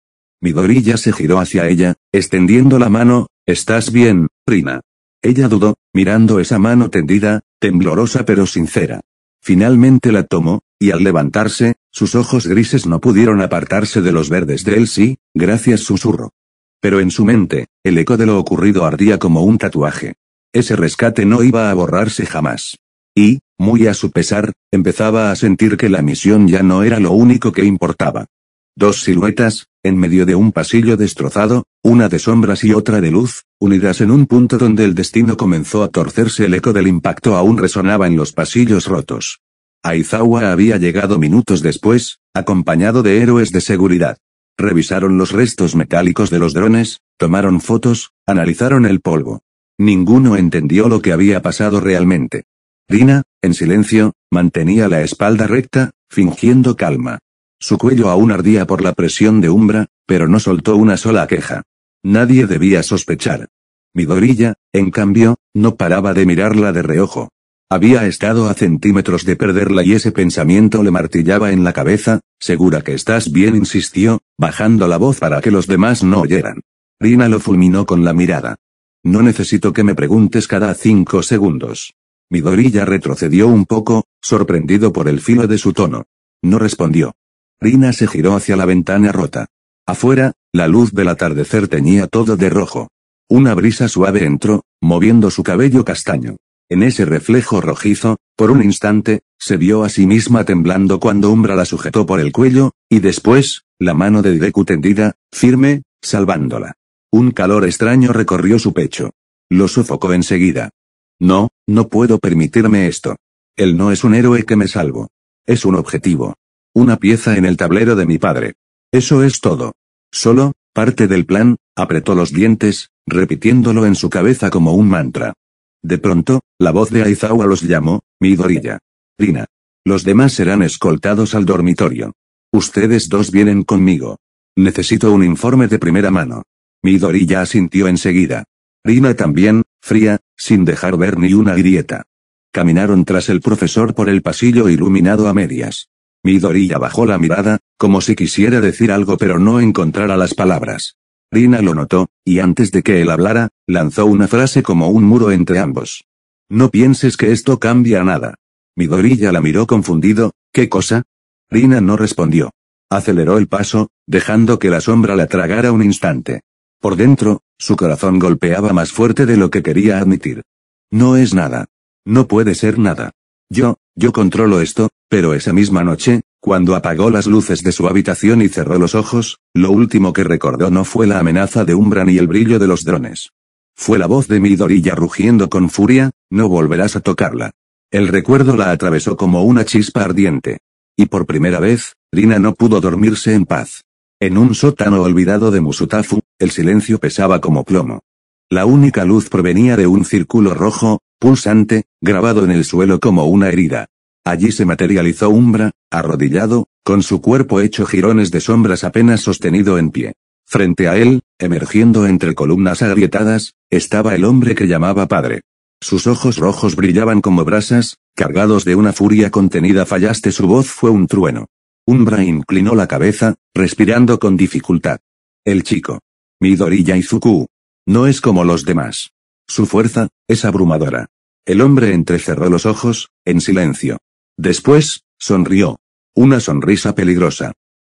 Midoriya se giró hacia ella, extendiendo la mano. ¿Estás bien, Rina? Ella dudó, mirando esa mano tendida, temblorosa pero sincera. Finalmente la tomó, y al levantarse, sus ojos grises no pudieron apartarse de los verdes de él. Sí, gracias, susurró. Pero en su mente, el eco de lo ocurrido ardía como un tatuaje. Ese rescate no iba a borrarse jamás. Y, muy a su pesar, empezaba a sentir que la misión ya no era lo único que importaba. Dos siluetas, en medio de un pasillo destrozado, una de sombras y otra de luz, unidas en un punto donde el destino comenzó a torcerse. El eco del impacto aún resonaba en los pasillos rotos. Aizawa había llegado minutos después, acompañado de héroes de seguridad. Revisaron los restos metálicos de los drones, tomaron fotos, analizaron el polvo. Ninguno entendió lo que había pasado realmente. Rina, en silencio, mantenía la espalda recta, fingiendo calma. Su cuello aún ardía por la presión de Umbra, pero no soltó una sola queja. Nadie debía sospechar. Midoriya, en cambio, no paraba de mirarla de reojo. Había estado a centímetros de perderla y ese pensamiento le martillaba en la cabeza. ¿Segura que estás bien?, insistió, bajando la voz para que los demás no oyeran. Rina lo fulminó con la mirada. No necesito que me preguntes cada 5 segundos. Midoriya retrocedió un poco, sorprendido por el filo de su tono. No respondió. Rina se giró hacia la ventana rota. Afuera, la luz del atardecer teñía todo de rojo. Una brisa suave entró, moviendo su cabello castaño. En ese reflejo rojizo, por un instante, se vio a sí misma temblando cuando Umbra la sujetó por el cuello, y después, la mano de Deku tendida, firme, salvándola. Un calor extraño recorrió su pecho. Lo sofocó enseguida. No puedo permitirme esto. Él no es un héroe que me salvo. Es un objetivo. Una pieza en el tablero de mi padre. Eso es todo. Solo, parte del plan. Apretó los dientes, repitiéndolo en su cabeza como un mantra. De pronto, la voz de Aizawa los llamó. Midoriya. Rina. Los demás serán escoltados al dormitorio. Ustedes dos vienen conmigo. Necesito un informe de primera mano. Midoriya asintió enseguida. Rina también, fría, sin dejar ver ni una grieta. Caminaron tras el profesor por el pasillo iluminado a medias. Midoriya bajó la mirada, como si quisiera decir algo pero no encontrara las palabras. Rina lo notó, y antes de que él hablara, lanzó una frase como un muro entre ambos. No pienses que esto cambia nada. Midoriya la miró confundido. ¿Qué cosa? Rina no respondió. Aceleró el paso, dejando que la sombra la tragara un instante. Por dentro, su corazón golpeaba más fuerte de lo que quería admitir. No es nada. No puede ser nada. Yo controlo esto, pero esa misma noche, cuando apagó las luces de su habitación y cerró los ojos, lo último que recordó no fue la amenaza de Umbra ni el brillo de los drones. Fue la voz de Midoriya rugiendo con furia, no volverás a tocarla. El recuerdo la atravesó como una chispa ardiente. Y por primera vez, Rina no pudo dormirse en paz. En un sótano olvidado de Musutafu, el silencio pesaba como plomo. La única luz provenía de un círculo rojo, pulsante, grabado en el suelo como una herida. Allí se materializó Umbra, arrodillado, con su cuerpo hecho jirones de sombras apenas sostenido en pie. Frente a él, emergiendo entre columnas agrietadas, estaba el hombre que llamaba padre. Sus ojos rojos brillaban como brasas, cargados de una furia contenida. Fallaste. Su voz fue un trueno. Umbra inclinó la cabeza, respirando con dificultad. El chico. Midoriya Izuku. No es como los demás. Su fuerza, es abrumadora. El hombre entrecerró los ojos, en silencio. Después, sonrió. Una sonrisa peligrosa.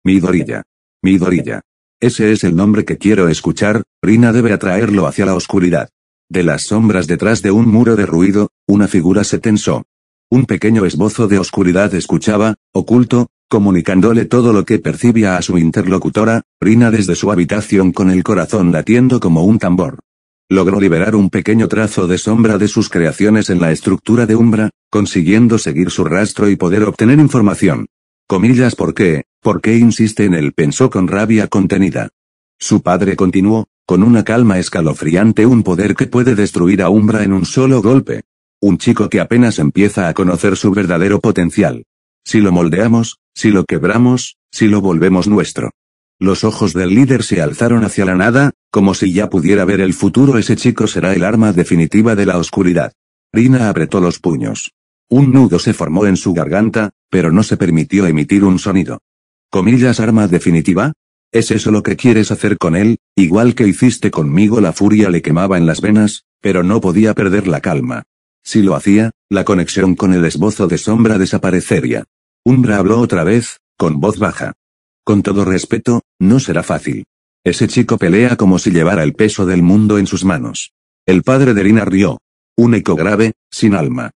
Midoriya. Midoriya. Ese es el nombre que quiero escuchar. Rina debe atraerlo hacia la oscuridad. De las sombras detrás de un muro de ruido, una figura se tensó. Un pequeño esbozo de oscuridad escuchaba, oculto, comunicándole todo lo que percibía a su interlocutora, Rina desde su habitación con el corazón latiendo como un tambor. Logró liberar un pequeño trazo de sombra de sus creaciones en la estructura de Umbra, consiguiendo seguir su rastro y poder obtener información. Comillas, ¿por qué insiste en él?, pensó con rabia contenida. Su padre continuó, con una calma escalofriante, un poder que puede destruir a Umbra en un solo golpe. Un chico que apenas empieza a conocer su verdadero potencial. Si lo moldeamos, si lo quebramos, si lo volvemos nuestro. Los ojos del líder se alzaron hacia la nada, como si ya pudiera ver el futuro. Ese chico será el arma definitiva de la oscuridad. Rina apretó los puños. Un nudo se formó en su garganta, pero no se permitió emitir un sonido. Comillas, ¿arma definitiva? ¿Es eso lo que quieres hacer con él? Igual que hiciste conmigo. La furia le quemaba en las venas, pero no podía perder la calma. Si lo hacía, la conexión con el esbozo de sombra desaparecería. Umbra habló otra vez, con voz baja. Con todo respeto, no será fácil. Ese chico pelea como si llevara el peso del mundo en sus manos. El padre de Rina rió. Un eco grave, sin alma.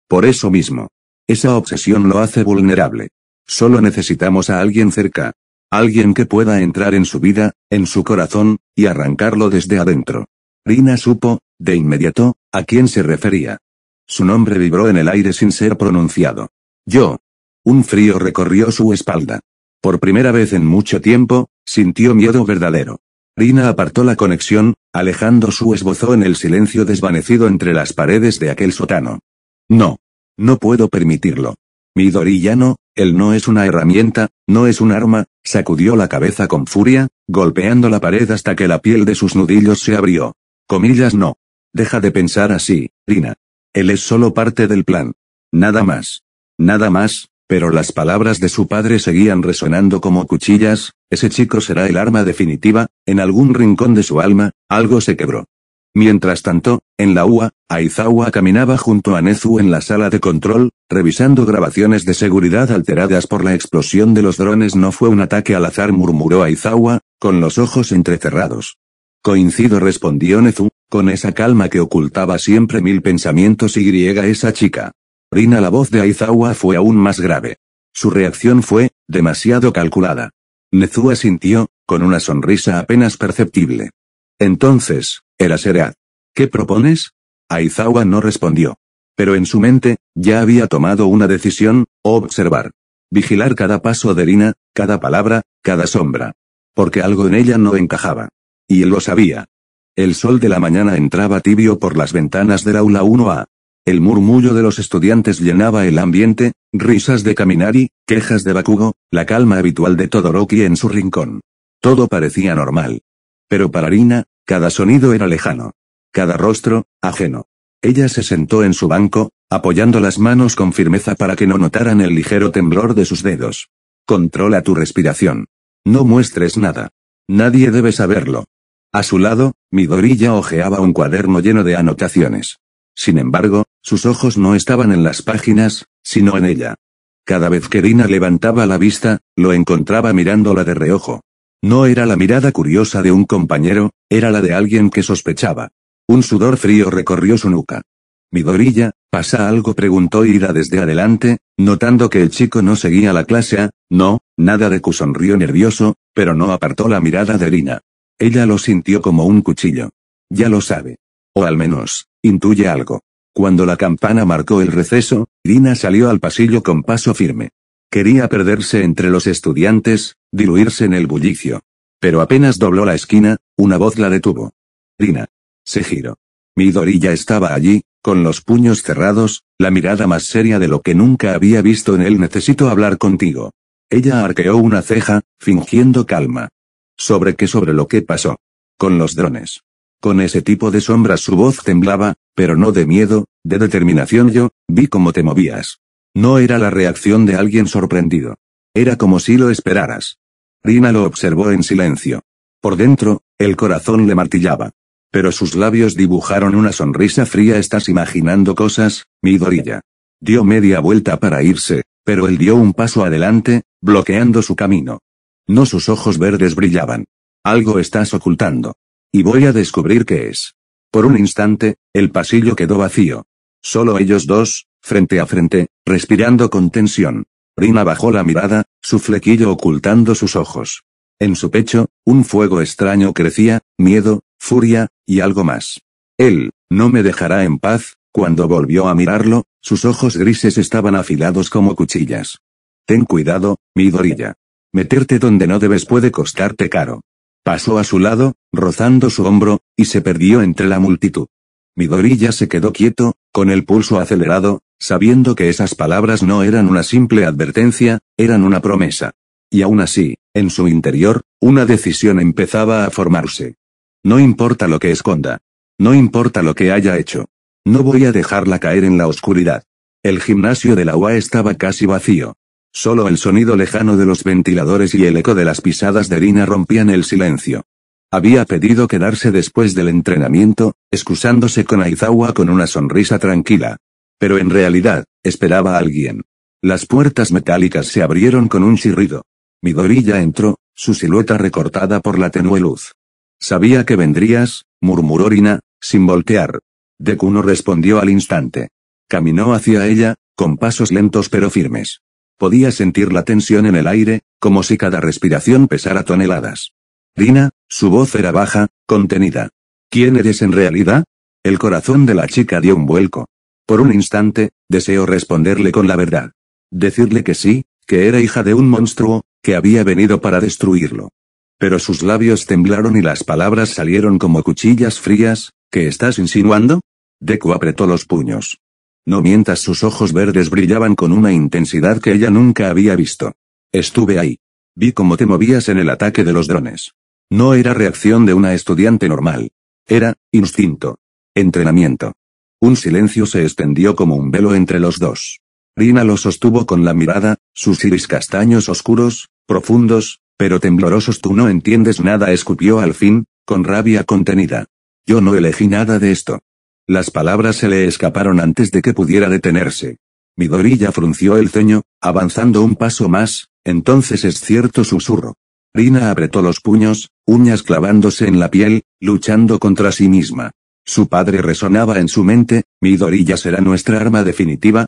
Por eso mismo. Esa obsesión lo hace vulnerable. Solo necesitamos a alguien cerca. Alguien que pueda entrar en su vida, en su corazón, y arrancarlo desde adentro. Rina supo, de inmediato, a quién se refería. Su nombre vibró en el aire sin ser pronunciado. Yo. Un frío recorrió su espalda. Por primera vez en mucho tiempo, sintió miedo verdadero. Rina apartó la conexión, alejando su esbozo en el silencio desvanecido entre las paredes de aquel sótano. No. No puedo permitirlo. Midoriya no, él no es una herramienta, no es un arma, sacudió la cabeza con furia, golpeando la pared hasta que la piel de sus nudillos se abrió. Comillas, no. Deja de pensar así, Rina. Él es solo parte del plan. Nada más. Nada más. Pero las palabras de su padre seguían resonando como cuchillas. Ese chico será el arma definitiva. En algún rincón de su alma, algo se quebró. Mientras tanto, en la UA, Aizawa caminaba junto a Nezu en la sala de control, revisando grabaciones de seguridad alteradas por la explosión de los drones. No fue un ataque al azar, murmuró Aizawa, con los ojos entrecerrados. Coincido, respondió Nezu, con esa calma que ocultaba siempre mil pensamientos. Esa chica. Rina, la voz de Aizawa fue aún más grave. Su reacción fue, demasiado calculada. Nezu asintió, con una sonrisa apenas perceptible. Entonces, era Serad. ¿Qué propones? Aizawa no respondió. Pero en su mente, ya había tomado una decisión: observar. Vigilar cada paso de Rina, cada palabra, cada sombra. Porque algo en ella no encajaba. Y él lo sabía. El sol de la mañana entraba tibio por las ventanas del aula 1A. El murmullo de los estudiantes llenaba el ambiente, risas de Kaminari, quejas de Bakugo, la calma habitual de Todoroki en su rincón. Todo parecía normal. Pero para Rina, cada sonido era lejano. Cada rostro, ajeno. Ella se sentó en su banco, apoyando las manos con firmeza para que no notaran el ligero temblor de sus dedos. Controla tu respiración. No muestres nada. Nadie debe saberlo. A su lado, Midoriya hojeaba un cuaderno lleno de anotaciones. Sin embargo, sus ojos no estaban en las páginas, sino en ella. Cada vez que Rina levantaba la vista, lo encontraba mirándola de reojo. No era la mirada curiosa de un compañero, era la de alguien que sospechaba. Un sudor frío recorrió su nuca. Midoriya, ¿pasa algo?, preguntó Ira desde adelante, notando que el chico no seguía la clase. No, nada. Deku sonrió nervioso, pero no apartó la mirada de Rina. Ella lo sintió como un cuchillo. Ya lo sabe. O al menos, intuye algo. Cuando la campana marcó el receso, Rina salió al pasillo con paso firme. Quería perderse entre los estudiantes, diluirse en el bullicio. Pero apenas dobló la esquina, una voz la detuvo. Rina. Se giró. Midoriya estaba allí, con los puños cerrados, la mirada más seria de lo que nunca había visto en él. Necesito hablar contigo. Ella arqueó una ceja, fingiendo calma. ¿Sobre qué? Sobre lo que pasó. Con los drones. Con ese tipo de sombras. Su voz temblaba, pero no de miedo, de determinación. Yo vi cómo te movías. No era la reacción de alguien sorprendido. Era como si lo esperaras. Rina lo observó en silencio. Por dentro, el corazón le martillaba. Pero sus labios dibujaron una sonrisa fría. ¿Estás imaginando cosas, Midoriya? Dio media vuelta para irse, pero él dio un paso adelante, bloqueando su camino. No, sus ojos verdes brillaban. Algo estás ocultando. Y voy a descubrir qué es. Por un instante, el pasillo quedó vacío. Solo ellos dos, frente a frente, respirando con tensión. Rina bajó la mirada, su flequillo ocultando sus ojos. En su pecho, un fuego extraño crecía, miedo, furia, y algo más. Él, no me dejará en paz. Cuando volvió a mirarlo, sus ojos grises estaban afilados como cuchillas. Ten cuidado, Midoriya. Meterte donde no debes puede costarte caro. Pasó a su lado, rozando su hombro, y se perdió entre la multitud. Midoriya se quedó quieto, con el pulso acelerado, sabiendo que esas palabras no eran una simple advertencia, eran una promesa. Y aún así, en su interior, una decisión empezaba a formarse. No importa lo que esconda. No importa lo que haya hecho. No voy a dejarla caer en la oscuridad. El gimnasio de la UA estaba casi vacío. Solo el sonido lejano de los ventiladores y el eco de las pisadas de Rina rompían el silencio. Había pedido quedarse después del entrenamiento, excusándose con Aizawa con una sonrisa tranquila. Pero en realidad, esperaba a alguien. Las puertas metálicas se abrieron con un chirrido. Midoriya entró, su silueta recortada por la tenue luz. Sabía que vendrías, murmuró Rina, sin voltear. Deku no respondió al instante. Caminó hacia ella, con pasos lentos pero firmes. Podía sentir la tensión en el aire, como si cada respiración pesara toneladas. Rina, su voz era baja, contenida. ¿Quién eres en realidad? El corazón de la chica dio un vuelco. Por un instante, deseó responderle con la verdad. Decirle que sí, que era hija de un monstruo, que había venido para destruirlo. Pero sus labios temblaron y las palabras salieron como cuchillas frías. ¿Qué estás insinuando? Deku apretó los puños. No mientas. Sus ojos verdes brillaban con una intensidad que ella nunca había visto. Estuve ahí. Vi cómo te movías en el ataque de los drones. No era reacción de una estudiante normal. Era, instinto. Entrenamiento. Un silencio se extendió como un velo entre los dos. Rina lo sostuvo con la mirada, sus iris castaños oscuros, profundos, pero temblorosos. Tú no entiendes nada, escupió al fin, con rabia contenida. Yo no elegí nada de esto. Las palabras se le escaparon antes de que pudiera detenerse. Midoriya frunció el ceño, avanzando un paso más. Entonces es cierto, susurró. Rina apretó los puños, uñas clavándose en la piel, luchando contra sí misma. Su padre resonaba en su mente. Midoriya será nuestra arma definitiva,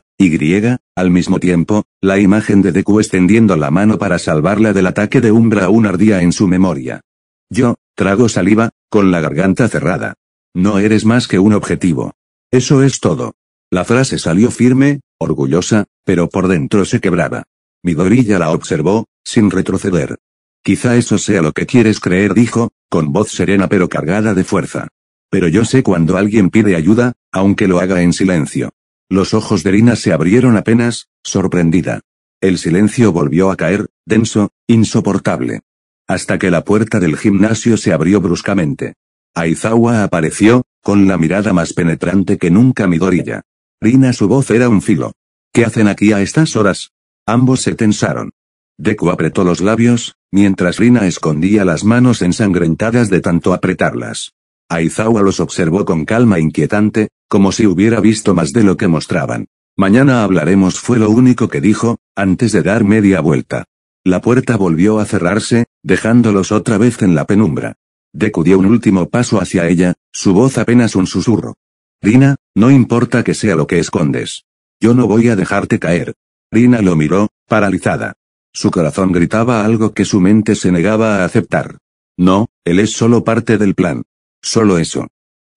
al mismo tiempo, la imagen de Deku extendiendo la mano para salvarla del ataque de Umbra aún ardía en su memoria. Yo, trago saliva, con la garganta cerrada. No eres más que un objetivo. Eso es todo. La frase salió firme, orgullosa, pero por dentro se quebraba. Midoriya la observó, sin retroceder. Quizá eso sea lo que quieres creer, dijo, con voz serena pero cargada de fuerza. Pero yo sé cuando alguien pide ayuda, aunque lo haga en silencio. Los ojos de Rina se abrieron apenas, sorprendida. El silencio volvió a caer, denso, insoportable. Hasta que la puerta del gimnasio se abrió bruscamente. Aizawa apareció, con la mirada más penetrante que nunca. Midoriya. Rina, su voz era un filo. ¿Qué hacen aquí a estas horas? Ambos se tensaron. Deku apretó los labios, mientras Rina escondía las manos ensangrentadas de tanto apretarlas. Aizawa los observó con calma inquietante, como si hubiera visto más de lo que mostraban. Mañana hablaremos, fue lo único que dijo, antes de dar media vuelta. La puerta volvió a cerrarse, dejándolos otra vez en la penumbra. Deku dio un último paso hacia ella, su voz apenas un susurro. Rina, no importa que sea lo que escondes. Yo no voy a dejarte caer. Rina lo miró, paralizada. Su corazón gritaba algo que su mente se negaba a aceptar. No, él es solo parte del plan. Solo eso.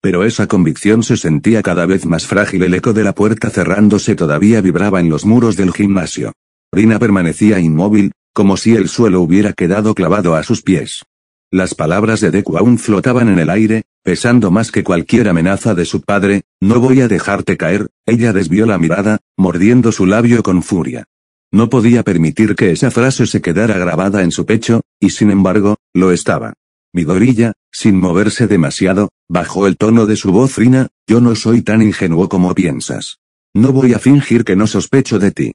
Pero esa convicción se sentía cada vez más frágil. El eco de la puerta cerrándose todavía vibraba en los muros del gimnasio. Rina permanecía inmóvil, como si el suelo hubiera quedado clavado a sus pies. Las palabras de Deku aún flotaban en el aire, pesando más que cualquier amenaza de su padre. No voy a dejarte caer. Ella desvió la mirada, mordiendo su labio con furia. No podía permitir que esa frase se quedara grabada en su pecho, y sin embargo, lo estaba. Midoriya, sin moverse demasiado, bajó el tono de su voz. Rina, yo no soy tan ingenuo como piensas. No voy a fingir que no sospecho de ti.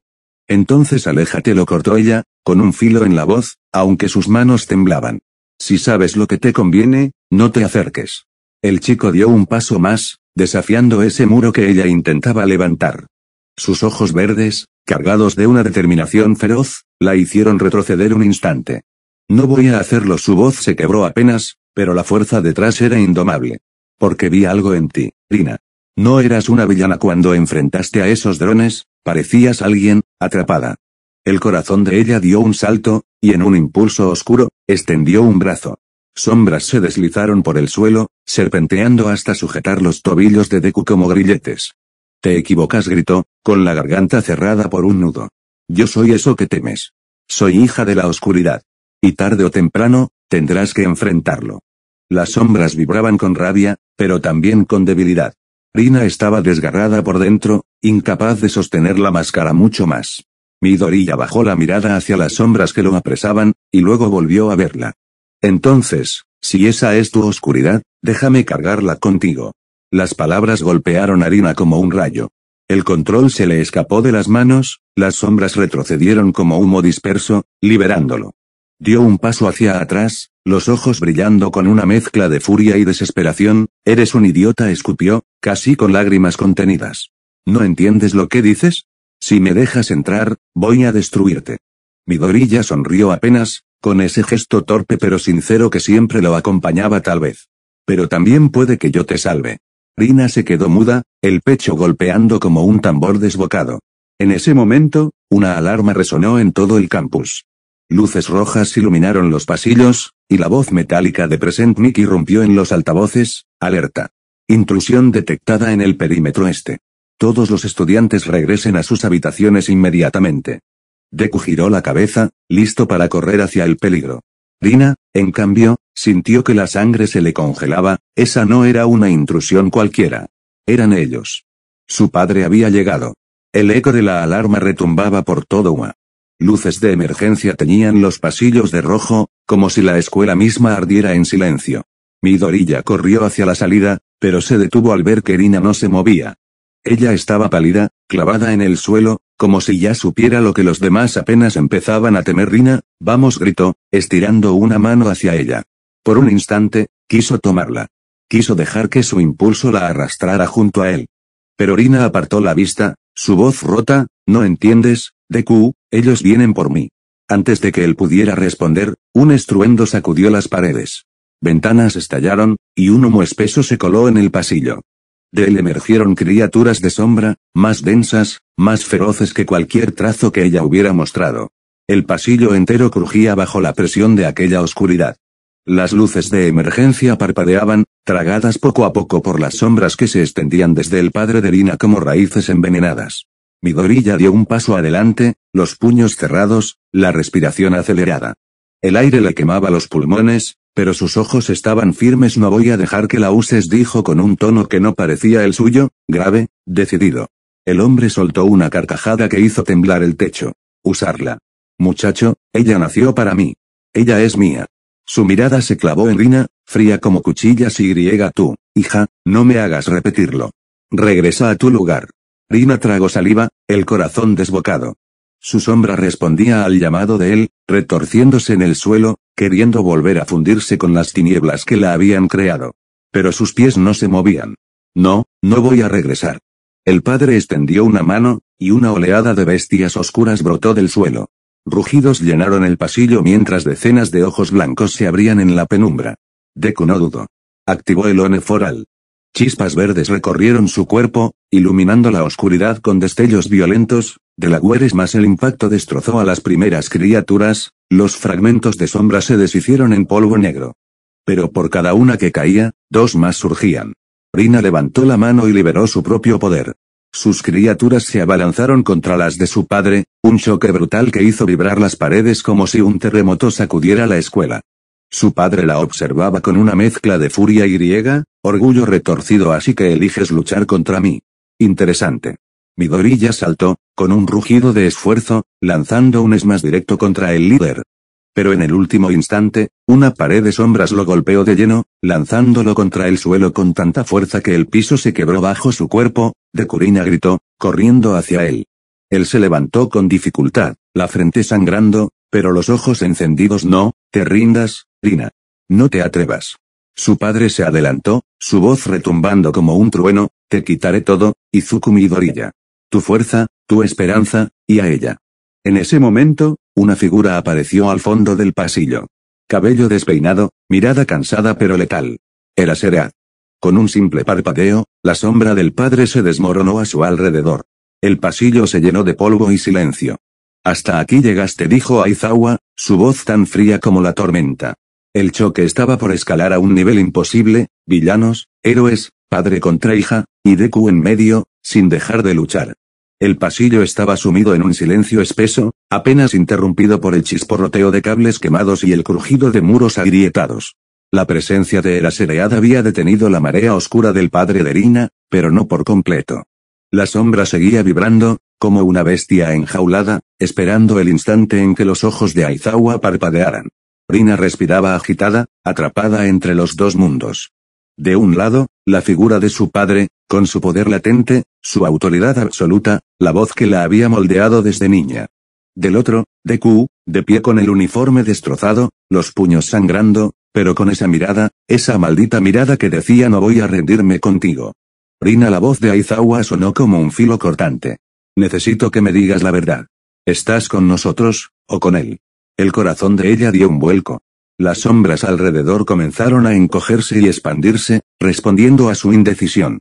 Entonces aléjate, lo cortó ella, con un filo en la voz, aunque sus manos temblaban. Si sabes lo que te conviene, no te acerques. El chico dio un paso más, desafiando ese muro que ella intentaba levantar. Sus ojos verdes, cargados de una determinación feroz, la hicieron retroceder un instante. No voy a hacerlo. Su voz se quebró apenas, pero la fuerza detrás era indomable. Porque vi algo en ti, Rina. No eras una villana cuando enfrentaste a esos drones, parecías alguien, atrapada. El corazón de ella dio un salto, y en un impulso oscuro, extendió un brazo. Sombras se deslizaron por el suelo, serpenteando hasta sujetar los tobillos de Deku como grilletes. Te equivocas, gritó, con la garganta cerrada por un nudo. Yo soy eso que temes. Soy hija de la oscuridad. Y tarde o temprano, tendrás que enfrentarlo. Las sombras vibraban con rabia, pero también con debilidad. Rina estaba desgarrada por dentro, incapaz de sostener la máscara mucho más. Midoriya bajó la mirada hacia las sombras que lo apresaban, y luego volvió a verla. Entonces, si esa es tu oscuridad, déjame cargarla contigo. Las palabras golpearon a Rina como un rayo. El control se le escapó de las manos, las sombras retrocedieron como humo disperso, liberándolo. Dio un paso hacia atrás, los ojos brillando con una mezcla de furia y desesperación. Eres un idiota, escupió, casi con lágrimas contenidas. ¿No entiendes lo que dices? Si me dejas entrar, voy a destruirte. Midoriya sonrió apenas, con ese gesto torpe pero sincero que siempre lo acompañaba tal vez. Pero también puede que yo te salve. Rina se quedó muda, el pecho golpeando como un tambor desbocado. En ese momento, una alarma resonó en todo el campus. Luces rojas iluminaron los pasillos, y la voz metálica de Present Mickey irrumpió en los altavoces. Alerta. Intrusión detectada en el perímetro este. Todos los estudiantes regresen a sus habitaciones inmediatamente. Deku giró la cabeza, listo para correr hacia el peligro. Rina, en cambio, sintió que la sangre se le congelaba. Esa no era una intrusión cualquiera. Eran ellos. Su padre había llegado. El eco de la alarma retumbaba por todo UA. Luces de emergencia teñían los pasillos de rojo, como si la escuela misma ardiera en silencio. Midoriya corrió hacia la salida, pero se detuvo al ver que Rina no se movía. Ella estaba pálida, clavada en el suelo, como si ya supiera lo que los demás apenas empezaban a temer. Rina, vamos, gritó, estirando una mano hacia ella. Por un instante, quiso tomarla. Quiso dejar que su impulso la arrastrara junto a él. Pero Rina apartó la vista, su voz rota. ¿No entiendes, Deku? Ellos vienen por mí. Antes de que él pudiera responder, un estruendo sacudió las paredes. Ventanas estallaron, y un humo espeso se coló en el pasillo. De él emergieron criaturas de sombra, más densas, más feroces que cualquier trazo que ella hubiera mostrado. El pasillo entero crujía bajo la presión de aquella oscuridad. Las luces de emergencia parpadeaban, tragadas poco a poco por las sombras que se extendían desde el padre de Rina como raíces envenenadas. Midoriya dio un paso adelante, los puños cerrados, la respiración acelerada. El aire le quemaba los pulmones, pero sus ojos estaban firmes. No voy a dejar que la uses, dijo con un tono que no parecía el suyo, grave, decidido. El hombre soltó una carcajada que hizo temblar el techo. Usarla. Muchacho, ella nació para mí. Ella es mía. Su mirada se clavó en Rina, fría como cuchillas. Y tú, hija, no me hagas repetirlo. Regresa a tu lugar. Rina tragó saliva, el corazón desbocado. Su sombra respondía al llamado de él, retorciéndose en el suelo, queriendo volver a fundirse con las tinieblas que la habían creado. Pero sus pies no se movían. No, no voy a regresar. El padre extendió una mano, y una oleada de bestias oscuras brotó del suelo. Rugidos llenaron el pasillo mientras decenas de ojos blancos se abrían en la penumbra. Deku no dudó. Activó el One Foral. Chispas verdes recorrieron su cuerpo, iluminando la oscuridad con destellos violentos. De la más el impacto destrozó a las primeras criaturas, los fragmentos de sombra se deshicieron en polvo negro. Pero por cada una que caía, dos más surgían. Rina levantó la mano y liberó su propio poder. Sus criaturas se abalanzaron contra las de su padre, un choque brutal que hizo vibrar las paredes como si un terremoto sacudiera la escuela. Su padre la observaba con una mezcla de furia y orgullo retorcido. Así que eliges luchar contra mí. Interesante. Midoriya saltó, con un rugido de esfuerzo, lanzando un smash directo contra el líder. Pero en el último instante, una pared de sombras lo golpeó de lleno, lanzándolo contra el suelo con tanta fuerza que el piso se quebró bajo su cuerpo. Dekurina gritó, corriendo hacia él. Él se levantó con dificultad, la frente sangrando, pero los ojos encendidos. No te rindas, Rina. No te atrevas. Su padre se adelantó, su voz retumbando como un trueno, te quitaré todo, Izuku Midoriya. Tu fuerza, tu esperanza, y a ella. En ese momento, una figura apareció al fondo del pasillo. Cabello despeinado, mirada cansada pero letal. Era Serad. Con un simple parpadeo, la sombra del padre se desmoronó a su alrededor. El pasillo se llenó de polvo y silencio. Hasta aquí llegaste, dijo Aizawa, su voz tan fría como la tormenta. El choque estaba por escalar a un nivel imposible, villanos, héroes, padre contra hija, y Deku en medio, sin dejar de luchar. El pasillo estaba sumido en un silencio espeso, apenas interrumpido por el chisporroteo de cables quemados y el crujido de muros agrietados. La presencia de Eraserhead había detenido la marea oscura del padre de Rina, pero no por completo. La sombra seguía vibrando, como una bestia enjaulada, esperando el instante en que los ojos de Aizawa parpadearan. Rina respiraba agitada, atrapada entre los dos mundos. De un lado, la figura de su padre, con su poder latente, su autoridad absoluta, la voz que la había moldeado desde niña. Del otro, Deku, de pie con el uniforme destrozado, los puños sangrando, pero con esa mirada, esa maldita mirada que decía no voy a rendirme contigo. Rina, la voz de Aizawa sonó como un filo cortante. Necesito que me digas la verdad. ¿Estás con nosotros, o con él? El corazón de ella dio un vuelco. Las sombras alrededor comenzaron a encogerse y expandirse, respondiendo a su indecisión.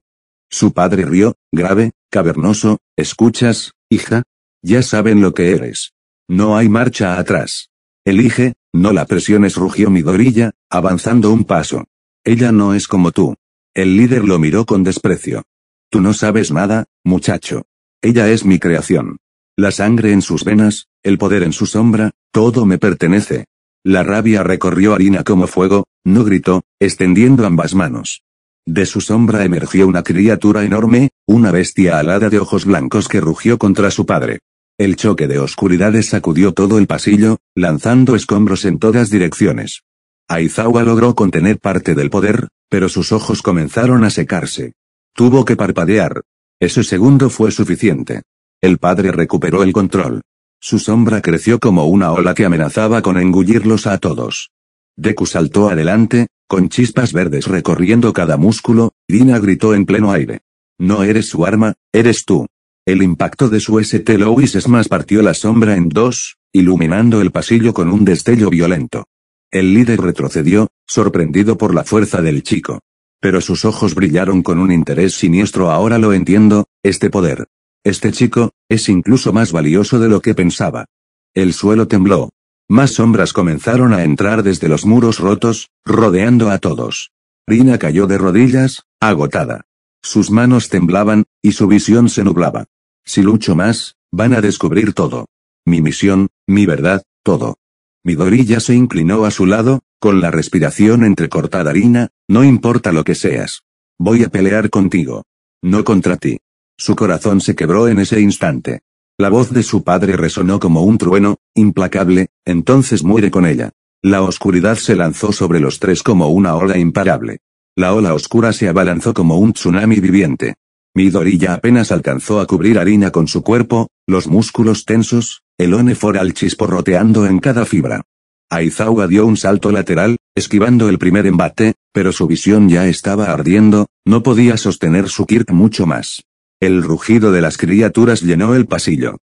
Su padre rió, grave, cavernoso, ¿escuchas, hija? Ya saben lo que eres. No hay marcha atrás. Elige, no la presiones, rugió Midoriya, avanzando un paso. Ella no es como tú. El líder lo miró con desprecio. Tú no sabes nada, muchacho. Ella es mi creación. La sangre en sus venas, el poder en su sombra, todo me pertenece. La rabia recorrió a Rina como fuego, no gritó, extendiendo ambas manos. De su sombra emergió una criatura enorme, una bestia alada de ojos blancos que rugió contra su padre. El choque de oscuridades sacudió todo el pasillo, lanzando escombros en todas direcciones. Aizawa logró contener parte del poder, pero sus ojos comenzaron a secarse. Tuvo que parpadear. Ese segundo fue suficiente. El padre recuperó el control. Su sombra creció como una ola que amenazaba con engullirlos a todos. Deku saltó adelante, con chispas verdes recorriendo cada músculo, Rina gritó en pleno aire. No eres su arma, eres tú. El impacto de su St. Louis Smash partió la sombra en dos, iluminando el pasillo con un destello violento. El líder retrocedió, sorprendido por la fuerza del chico. Pero sus ojos brillaron con un interés siniestro. Ahora lo entiendo, este poder. Este chico, es incluso más valioso de lo que pensaba. El suelo tembló. Más sombras comenzaron a entrar desde los muros rotos, rodeando a todos. Rina cayó de rodillas, agotada. Sus manos temblaban, y su visión se nublaba. Si lucho más, van a descubrir todo. Mi misión, mi verdad, todo. Midoriya se inclinó a su lado, con la respiración entrecortada. Rina, no importa lo que seas. Voy a pelear contigo. No contra ti. Su corazón se quebró en ese instante. La voz de su padre resonó como un trueno, implacable, entonces muere con ella. La oscuridad se lanzó sobre los tres como una ola imparable. La ola oscura se abalanzó como un tsunami viviente. Midoriya apenas alcanzó a cubrir a Rina con su cuerpo, los músculos tensos, el One Foral chisporroteando en cada fibra. Aizawa dio un salto lateral, esquivando el primer embate, pero su visión ya estaba ardiendo, no podía sostener su Kirk mucho más. El rugido de las criaturas llenó el pasillo.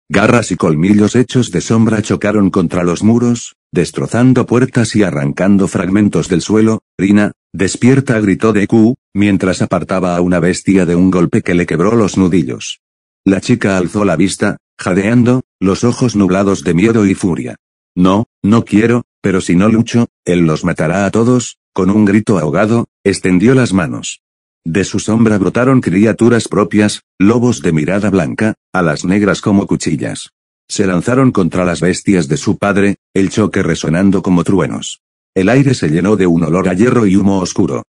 Garras y colmillos hechos de sombra chocaron contra los muros, destrozando puertas y arrancando fragmentos del suelo. Rina, despierta, gritó Deku, mientras apartaba a una bestia de un golpe que le quebró los nudillos. La chica alzó la vista, jadeando, los ojos nublados de miedo y furia. No, no quiero, pero si no lucho, él los matará a todos. Con un grito ahogado, extendió las manos. De su sombra brotaron criaturas propias, lobos de mirada blanca, alas negras como cuchillas. Se lanzaron contra las bestias de su padre, el choque resonando como truenos. El aire se llenó de un olor a hierro y humo oscuro.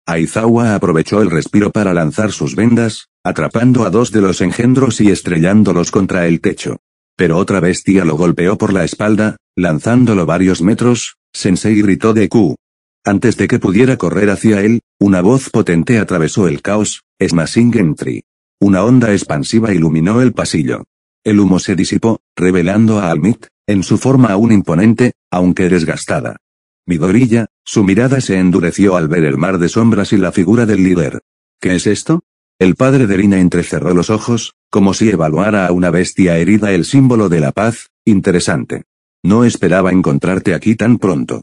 Aizawa aprovechó el respiro para lanzar sus vendas, atrapando a 2 de los engendros y estrellándolos contra el techo. Pero otra bestia lo golpeó por la espalda, lanzándolo varios metros. Sensei, gritó Deku. Antes de que pudiera correr hacia él, una voz potente atravesó el caos. Smashing Entry. Una onda expansiva iluminó el pasillo. El humo se disipó, revelando a Almit, en su forma aún imponente, aunque desgastada. Midoriya, su mirada se endureció al ver el mar de sombras y la figura del líder. ¿Qué es esto? El padre de Rina entrecerró los ojos, como si evaluara a una bestia herida el símbolo de la paz. Interesante. No esperaba encontrarte aquí tan pronto.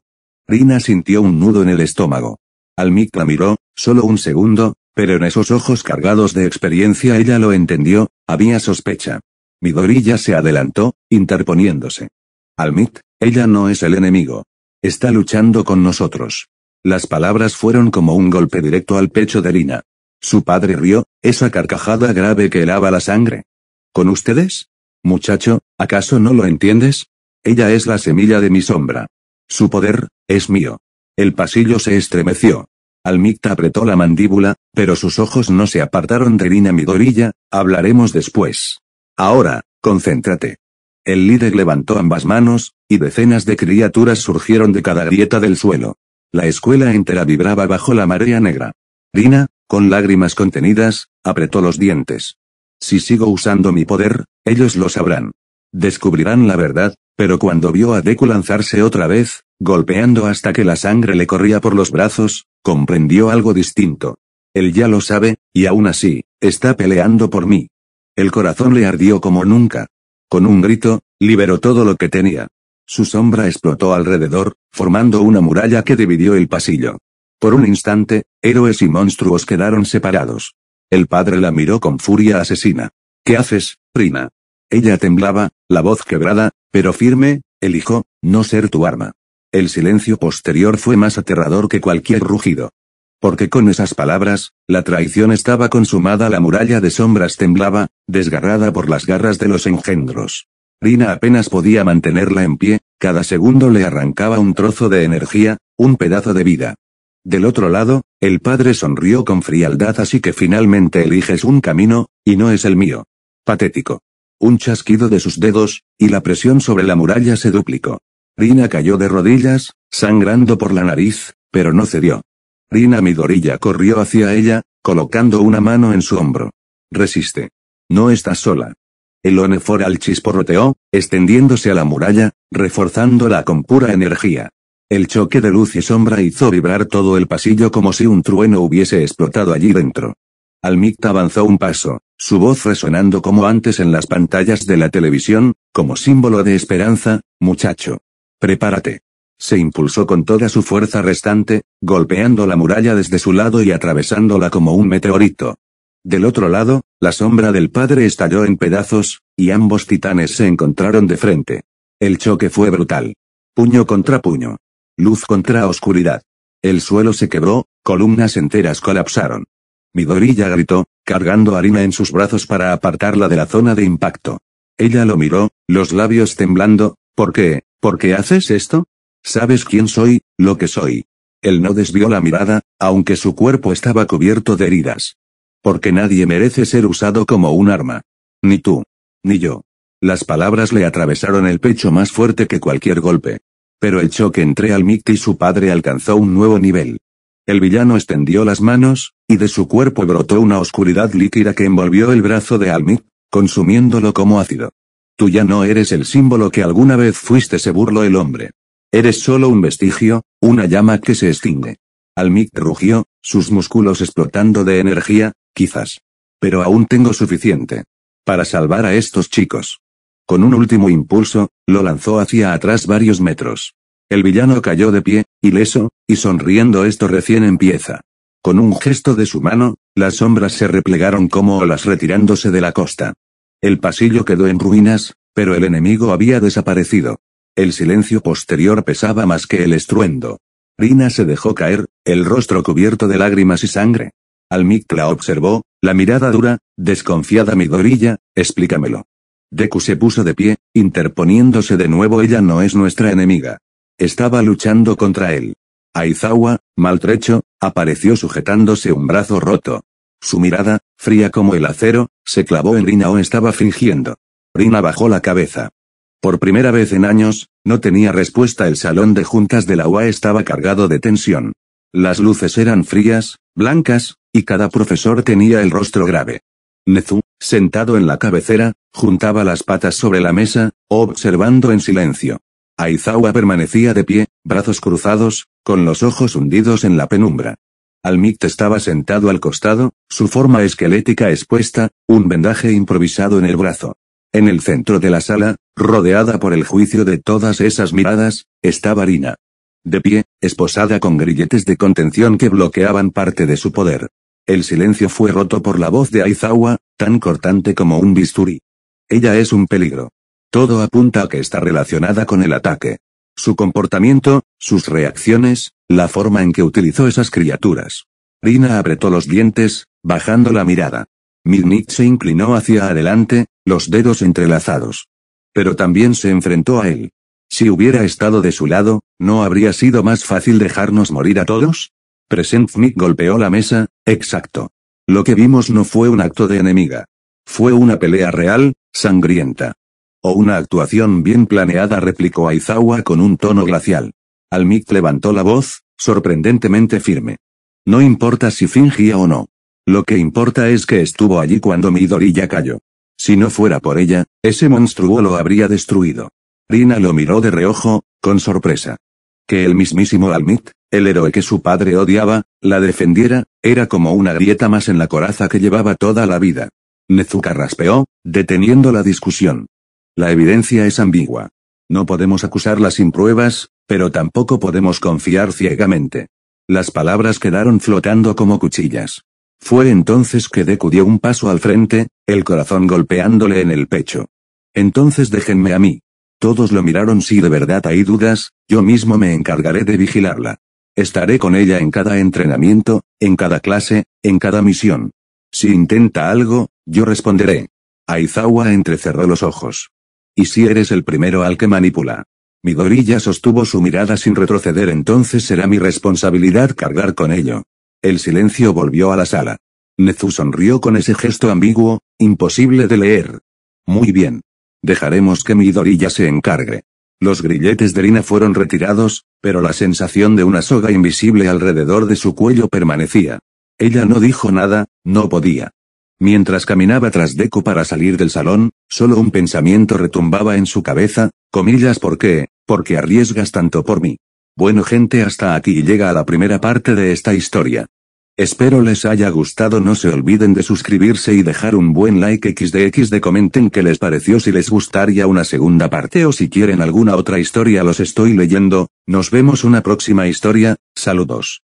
Rina sintió un nudo en el estómago. Almit la miró, solo un segundo, pero en esos ojos cargados de experiencia ella lo entendió. Había sospecha. Midoriya se adelantó, interponiéndose. Almit, ella no es el enemigo. Está luchando con nosotros. Las palabras fueron como un golpe directo al pecho de Rina. Su padre rió, esa carcajada grave que helaba la sangre. ¿Con ustedes? Muchacho, ¿acaso no lo entiendes? Ella es la semilla de mi sombra. Su poder, es mío. El pasillo se estremeció. Almit apretó la mandíbula, pero sus ojos no se apartaron de Rina. Midoriya, hablaremos después. Ahora, concéntrate. El líder levantó ambas manos, y decenas de criaturas surgieron de cada grieta del suelo. La escuela entera vibraba bajo la marea negra. Rina, con lágrimas contenidas, apretó los dientes. Si sigo usando mi poder, ellos lo sabrán. Descubrirán la verdad. Pero cuando vio a Deku lanzarse otra vez, golpeando hasta que la sangre le corría por los brazos, comprendió algo distinto. Él ya lo sabe, y aún así, está peleando por mí. El corazón le ardió como nunca. Con un grito, liberó todo lo que tenía. Su sombra explotó alrededor, formando una muralla que dividió el pasillo. Por un instante, héroes y monstruos quedaron separados. El padre la miró con furia asesina. ¿Qué haces, Rina? Ella temblaba, la voz quebrada, pero firme. Elijo, no ser tu arma. El silencio posterior fue más aterrador que cualquier rugido. Porque con esas palabras, la traición estaba consumada. La muralla de sombras temblaba, desgarrada por las garras de los engendros. Rina apenas podía mantenerla en pie, cada segundo le arrancaba un trozo de energía, un pedazo de vida. Del otro lado, el padre sonrió con frialdad. Así que finalmente eliges un camino, y no es el mío. Patético. Un chasquido de sus dedos, y la presión sobre la muralla se duplicó. Rina cayó de rodillas, sangrando por la nariz, pero no cedió. Rina. Midoriya corrió hacia ella, colocando una mano en su hombro. Resiste. No estás sola. El Oneforal chisporroteó, extendiéndose a la muralla, reforzándola con pura energía. El choque de luz y sombra hizo vibrar todo el pasillo como si un trueno hubiese explotado allí dentro. Almit avanzó un paso, su voz resonando como antes en las pantallas de la televisión, como símbolo de esperanza. Muchacho. Prepárate. Se impulsó con toda su fuerza restante, golpeando la muralla desde su lado y atravesándola como un meteorito. Del otro lado, la sombra del padre estalló en pedazos, y ambos titanes se encontraron de frente. El choque fue brutal. Puño contra puño. Luz contra oscuridad. El suelo se quebró, columnas enteras colapsaron. Midoriya gritó, cargando a Rina en sus brazos para apartarla de la zona de impacto. Ella lo miró, los labios temblando. ¿Por qué? ¿Por qué haces esto? ¿Sabes quién soy, lo que soy? Él no desvió la mirada, aunque su cuerpo estaba cubierto de heridas. Porque nadie merece ser usado como un arma. Ni tú. Ni yo. Las palabras le atravesaron el pecho más fuerte que cualquier golpe. Pero el choque entre Almit y su padre alcanzó un nuevo nivel. El villano extendió las manos, y de su cuerpo brotó una oscuridad líquida que envolvió el brazo de Almit, consumiéndolo como ácido. Tú ya no eres el símbolo que alguna vez fuiste, se burló el hombre. Eres solo un vestigio, una llama que se extingue. Almit rugió, sus músculos explotando de energía. Quizás. Pero aún tengo suficiente para salvar a estos chicos. Con un último impulso, lo lanzó hacia atrás varios metros. El villano cayó de pie, ileso, y sonriendo. Esto recién empieza. Con un gesto de su mano, las sombras se replegaron como olas retirándose de la costa. El pasillo quedó en ruinas, pero el enemigo había desaparecido. El silencio posterior pesaba más que el estruendo. Rina se dejó caer, el rostro cubierto de lágrimas y sangre. Almik la observó, la mirada dura, desconfiada. Midoriya, explícamelo. Deku se puso de pie, interponiéndose de nuevo. Ella no es nuestra enemiga. Estaba luchando contra él. Aizawa, maltrecho, apareció sujetándose un brazo roto. Su mirada, fría como el acero, se clavó en Rina. ¿O estaba fingiendo? Rina bajó la cabeza. Por primera vez en años, no tenía respuesta. El salón de juntas de la UA estaba cargado de tensión. Las luces eran frías, blancas, y cada profesor tenía el rostro grave. Nezu, sentado en la cabecera, juntaba las patas sobre la mesa, observando en silencio. Aizawa permanecía de pie, brazos cruzados, con los ojos hundidos en la penumbra. Almik estaba sentado al costado, su forma esquelética expuesta, un vendaje improvisado en el brazo. En el centro de la sala, rodeada por el juicio de todas esas miradas, estaba Rina. De pie, esposada con grilletes de contención que bloqueaban parte de su poder. El silencio fue roto por la voz de Aizawa, tan cortante como un bisturí. Ella es un peligro. Todo apunta a que está relacionada con el ataque. Su comportamiento, sus reacciones, la forma en que utilizó esas criaturas. Rina apretó los dientes, bajando la mirada. Midnight se inclinó hacia adelante, los dedos entrelazados. Pero también se enfrentó a él. Si hubiera estado de su lado, ¿no habría sido más fácil dejarnos morir a todos? Presentnik golpeó la mesa. Exacto. Lo que vimos no fue un acto de enemiga. Fue una pelea real, sangrienta. O una actuación bien planeada, replicó Aizawa con un tono glacial. Almik levantó la voz, sorprendentemente firme. No importa si fingía o no. Lo que importa es que estuvo allí cuando Midoriya cayó. Si no fuera por ella, ese monstruo lo habría destruido. Rina lo miró de reojo, con sorpresa. Que el mismísimo Almik, el héroe que su padre odiaba, la defendiera, era como una grieta más en la coraza que llevaba toda la vida. Nezu carraspeó, deteniendo la discusión. La evidencia es ambigua. No podemos acusarla sin pruebas, pero tampoco podemos confiar ciegamente. Las palabras quedaron flotando como cuchillas. Fue entonces que Deku dio un paso al frente, el corazón golpeándole en el pecho. Entonces déjenme a mí. Todos lo miraron. Si de verdad hay dudas, yo mismo me encargaré de vigilarla. Estaré con ella en cada entrenamiento, en cada clase, en cada misión. Si intenta algo, yo responderé. Aizawa entrecerró los ojos. ¿Y si eres el primero al que manipula? Midoriya sostuvo su mirada sin retroceder. Entonces será mi responsabilidad cargar con ello. El silencio volvió a la sala. Nezu sonrió con ese gesto ambiguo, imposible de leer. Muy bien. Dejaremos que Midoriya se encargue. Los grilletes de Rina fueron retirados, pero la sensación de una soga invisible alrededor de su cuello permanecía. Ella no dijo nada, no podía. Mientras caminaba tras Deku para salir del salón, solo un pensamiento retumbaba en su cabeza, comillas, ¿por qué? Porque arriesgas tanto por mí. Bueno gente, hasta aquí llega la primera parte de esta historia. Espero les haya gustado. No se olviden de suscribirse y dejar un buen like. XD comenten qué les pareció, si les gustaría una segunda parte o si quieren alguna otra historia. Los estoy leyendo. Nos vemos una próxima historia. Saludos.